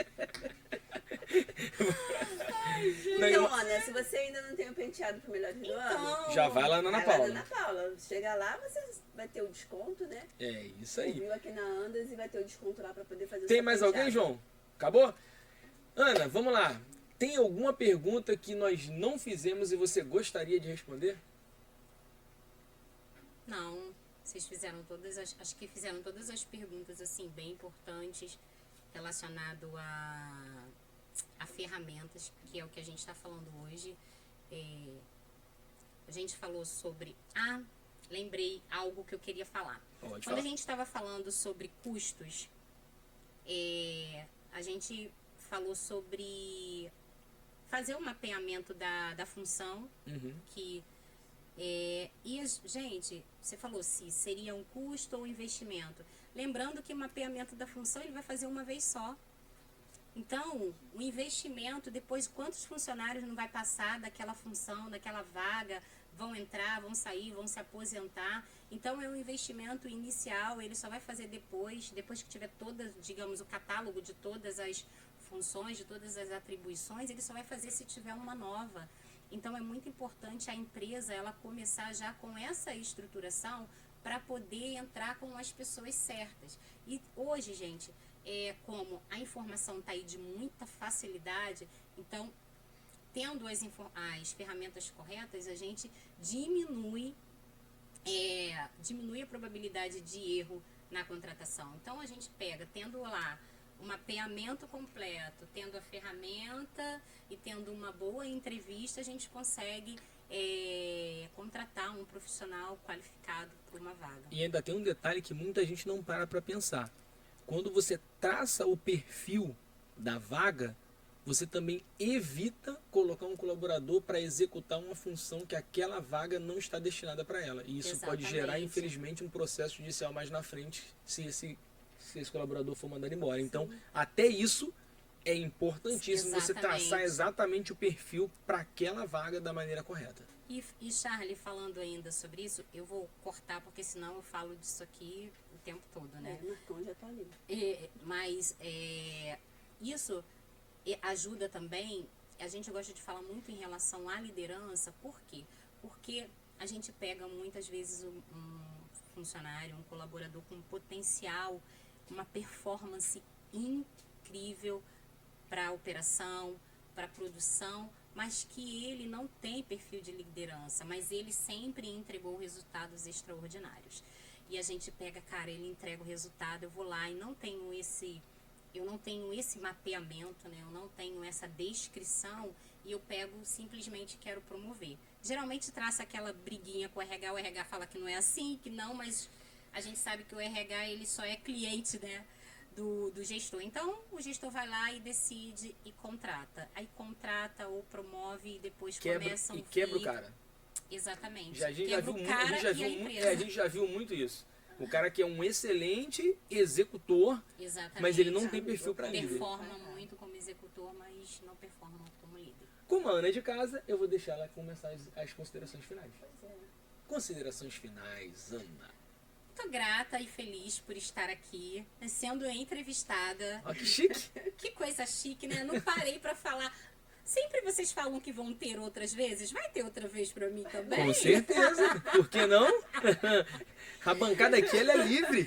Então, Ana, se você ainda não tem o penteado pro melhor do ano, já vai lá na Ana Paula. Ana Paula. Chega lá, você vai ter o desconto, né? É isso aí. Ouviu aqui na Andas e vai ter o desconto lá pra poder fazer o Tem seu mais penteado. alguém, João? Acabou? Ana, vamos lá. Tem alguma pergunta que nós não fizemos e você gostaria de responder? Não. Vocês fizeram acho que fizeram todas as perguntas, assim, bem importantes relacionado a ferramentas, que é o que a gente está falando hoje. A gente falou sobre... lembrei algo que eu queria falar. Quando a gente estava falando sobre custos, a gente falou sobre fazer um mapeamento da função, que... gente, você falou se seria um custo ou um investimento. Lembrando que o mapeamento da função ele vai fazer uma vez só. Então, o investimento, depois quantos funcionários não vai passar daquela função, daquela vaga, vão entrar, vão sair, vão se aposentar. Então, é um investimento inicial, ele só vai fazer depois que tiver digamos, o catálogo de todas as funções, de todas as atribuições, ele só vai fazer se tiver uma nova. Então, é muito importante a empresa ela começar já com essa estruturação para poder entrar com as pessoas certas. E hoje, gente, como a informação está aí de muita facilidade, então, tendo as ferramentas corretas, a gente diminui a probabilidade de erro na contratação. Então, a gente pega, tendo lá um mapeamento completo, tendo a ferramenta e tendo uma boa entrevista, a gente consegue contratar um profissional qualificado por uma vaga. E ainda tem um detalhe que muita gente não para pensar. Quando você traça o perfil da vaga, você também evita colocar um colaborador para executar uma função que aquela vaga não está destinada para ela. E isso pode gerar, infelizmente, um processo judicial mais na frente, se esse colaborador for mandado embora. Então, até isso é importantíssimo você traçar exatamente o perfil para aquela vaga da maneira correta. E Charlie, falando ainda sobre isso, eu vou cortar porque senão eu falo disso aqui o tempo todo, né? Marcão já tá ali. Mas isso ajuda também, a gente gosta de falar muito em relação à liderança, por quê? Porque a gente pega muitas vezes um funcionário, um colaborador com potencial, uma performance incrível para a operação, para a produção, mas que ele não tem perfil de liderança, mas ele sempre entregou resultados extraordinários. E a gente pega, cara, ele entrega o resultado, eu vou lá e eu não tenho esse mapeamento, né? Eu não tenho essa descrição e eu pego simplesmente quero promover. Geralmente traça aquela briguinha com o RH fala que não é assim, que não, mas a gente sabe que o RH ele só é cliente, né, do gestor. Então, o gestor vai lá e decide e contrata. Aí contrata ou promove e depois começam a quebra o cara. Exatamente. A gente já viu muito isso. O cara que é um excelente executor, mas ele não tem perfil para líder. Performa muito como executor, mas não performa como líder. Como a Ana é de casa, eu vou deixar ela começar as considerações finais. Pois é. Considerações finais, Ana. Muito grata e feliz por estar aqui, sendo entrevistada. Olha que chique. Que coisa chique, né? Eu não parei para falar. Sempre vocês falam que vão ter outras vezes. Vai ter outra vez para mim também? Com certeza. Por que não? A bancada aqui ela é livre.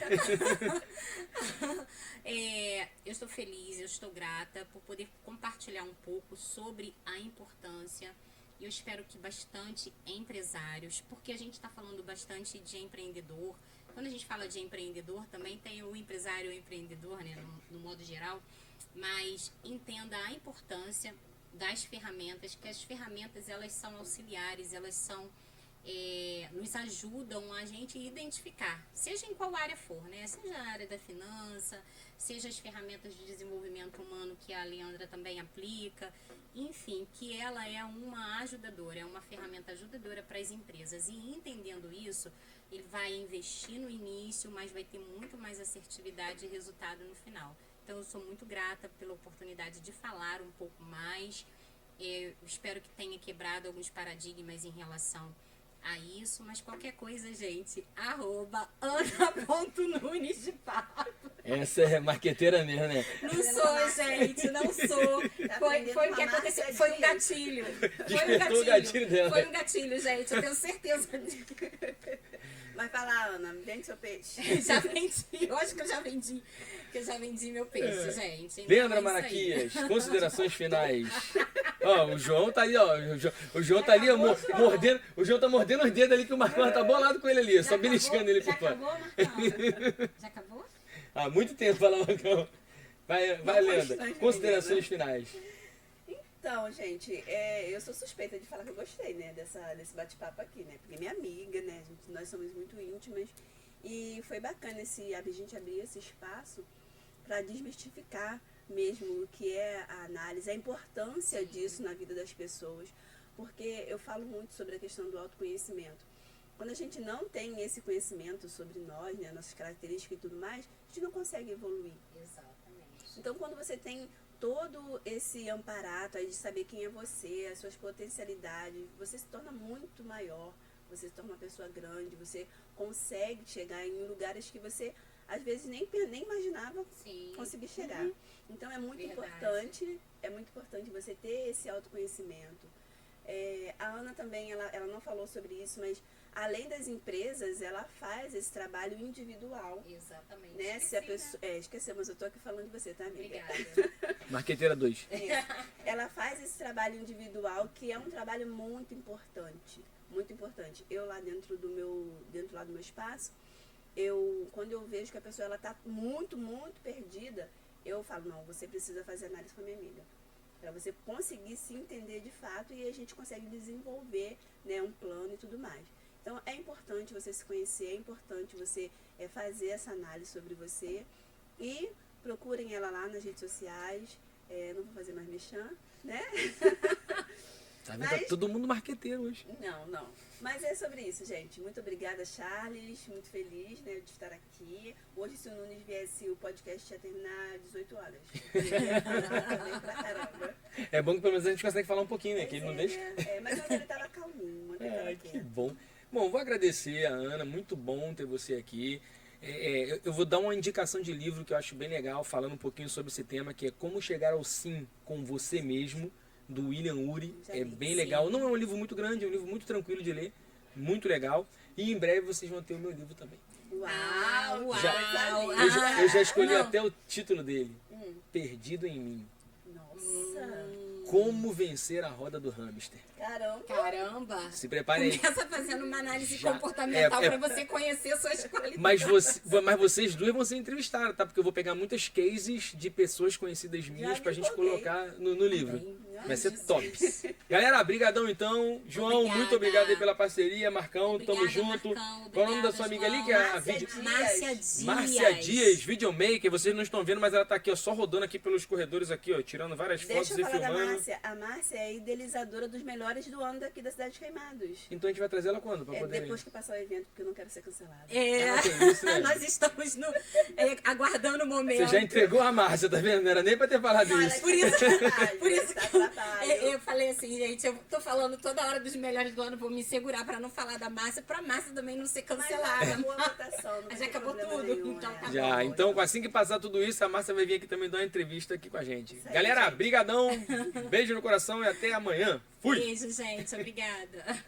Eu estou feliz, eu estou grata por poder compartilhar um pouco sobre a importância. Eu espero que bastante empresários, porque a gente está falando bastante de empreendedor. Quando a gente fala de empreendedor, também tem o empresário e o empreendedor, né, no modo geral. Mas entenda a importância das ferramentas, que as ferramentas elas são auxiliares, elas são nos ajudam a gente identificar, seja em qual área for, né? Seja a área da finança, seja as ferramentas de desenvolvimento humano que a Leandra também aplica, enfim, que ela é uma ajudadora, é uma ferramenta ajudadora para as empresas. E entendendo isso, ele vai investir no início, mas vai ter muito mais assertividade e resultado no final. Então, eu sou muito grata pela oportunidade de falar um pouco mais. Eu espero que tenha quebrado alguns paradigmas em relação a isso, mas qualquer coisa, gente, @ana.nunes de papo. Essa é marqueteira mesmo, né? Não sou, gente, não sou. Foi o que aconteceu, foi um gatilho. Foi um gatilho dela. Foi um gatilho, gente, eu tenho certeza disso. Mas fala, Ana, vende seu peixe. Já vendi, eu acho que eu já vendi. Que eu já vendi meu peixe, gente. Então, Leandra Maraquias, considerações finais. Ó, o João tá ali, ó. O João tá ali mordendo. O João tá mordendo os dedos ali que o Marcão tá bolado com ele ali, só beliscando ele por fora. Já acabou, Marcão? Já acabou? Há muito tempo fala, Marcão. Vai, Leandra. Considerações finais. Então, gente, eu sou suspeita de falar que eu gostei, né, desse bate-papo aqui, né? Porque minha amiga, né, nós somos muito íntimas e foi bacana a gente abrir esse espaço para desmistificar mesmo o que é a análise, a importância disso na vida das pessoas, porque eu falo muito sobre a questão do autoconhecimento. Quando a gente não tem esse conhecimento sobre nós, né, nossas características e tudo mais, a gente não consegue evoluir. Exatamente. Então, quando você tem todo esse amparato aí de saber quem é você, as suas potencialidades, você se torna muito maior, você se torna uma pessoa grande, você consegue chegar em lugares que você às vezes nem imaginava conseguir chegar. Então é muito importante você ter esse autoconhecimento, A Ana também, ela não falou sobre isso, mas além das empresas, ela faz esse trabalho individual. Exatamente. Né? Se a pessoa, esqueceu, mas eu tô aqui falando de você, tá, amiga? Obrigada. Marqueteira 2. Ela faz esse trabalho individual, que é um trabalho muito importante. Muito importante. Eu lá dentro lá do meu espaço, quando eu vejo que a pessoa ela tá muito, muito perdida, eu falo, não, você precisa fazer análise com a minha amiga. Para você conseguir se entender de fato e a gente consegue desenvolver, né, um plano e tudo mais. Então, é importante você se conhecer, é importante você fazer essa análise sobre você e procurem ela lá nas redes sociais. Não vou fazer mais mexã, né? Tá vendo? Tá todo mundo marqueteiro hoje. Não. Mas é sobre isso, gente. Muito obrigada, Charles. Muito feliz, né, de estar aqui. Hoje, se o Nunes viesse, o podcast ia terminar às 18 horas. Pra caramba. É bom que pelo menos a gente consegue falar um pouquinho, né? Que ele não deixa. Mas ontem ele tava calminho. Ontem ele tava Que quieto. bom. Bom, vou agradecer a Ana. Muito bom ter você aqui. Eu vou dar uma indicação de livro que eu acho bem legal, falando um pouquinho sobre esse tema, que é Como Chegar ao Sim com Você Mesmo, do William Ury. Já É li, bem sim. legal. Não é um livro muito grande, é um livro muito tranquilo de ler. Muito legal. E em breve vocês vão ter o meu livro também. Uau! Uau! Eu já escolhi não. até o título dele. Perdido em Mim. Nossa! Como vencer a roda do hamster. Caramba! Se prepare aí. Começa fazendo uma análise Já- comportamental é- para você conhecer suas qualidades. Mas vocês duas vão ser entrevistadas, tá? Porque eu vou pegar muitas cases de pessoas conhecidas minhas me pra gente empolguei. colocar no livro. Ai, Vai ser Jesus. top. Galera, brigadão então. João, Obrigada. muito obrigado aí pela parceria. Marcão, tamo Obrigada, junto. Marcão. Qual é o nome da Obrigada, sua amiga ali? João. Que é a Márcia vídeo... Dias. Márcia Dias. Márcia Dias, videomaker. Vocês não estão vendo, mas ela tá aqui, ó, só rodando aqui pelos corredores aqui, ó, tirando várias fotos Deixa eu e falar da filmando. Márcia. A Márcia é a idealizadora dos melhores do ano daqui da cidade de Queimados. Então a gente vai trazer ela quando? Pra poder... Depois que passar o evento, porque eu não quero ser cancelada. tem isso, né? Nós estamos aguardando o momento. Você já entregou a Márcia, tá vendo? Não era nem pra ter falado Não, ela isso. está trabalho, Por isso está que trabalho. eu falei assim, gente, eu tô falando toda hora dos melhores do ano, vou me segurar pra não falar da Márcia, pra Márcia também não ser Mas cancelada. acabou a votação, não Mas tem acabou problema tudo, nenhum, então tá Já, bom. então assim que passar tudo isso, a Márcia vai vir aqui também dar uma entrevista aqui com a gente. aí, Galera, gente. brigadão, beijo no coração e até amanhã. Fui! Beijo, gente. Obrigada.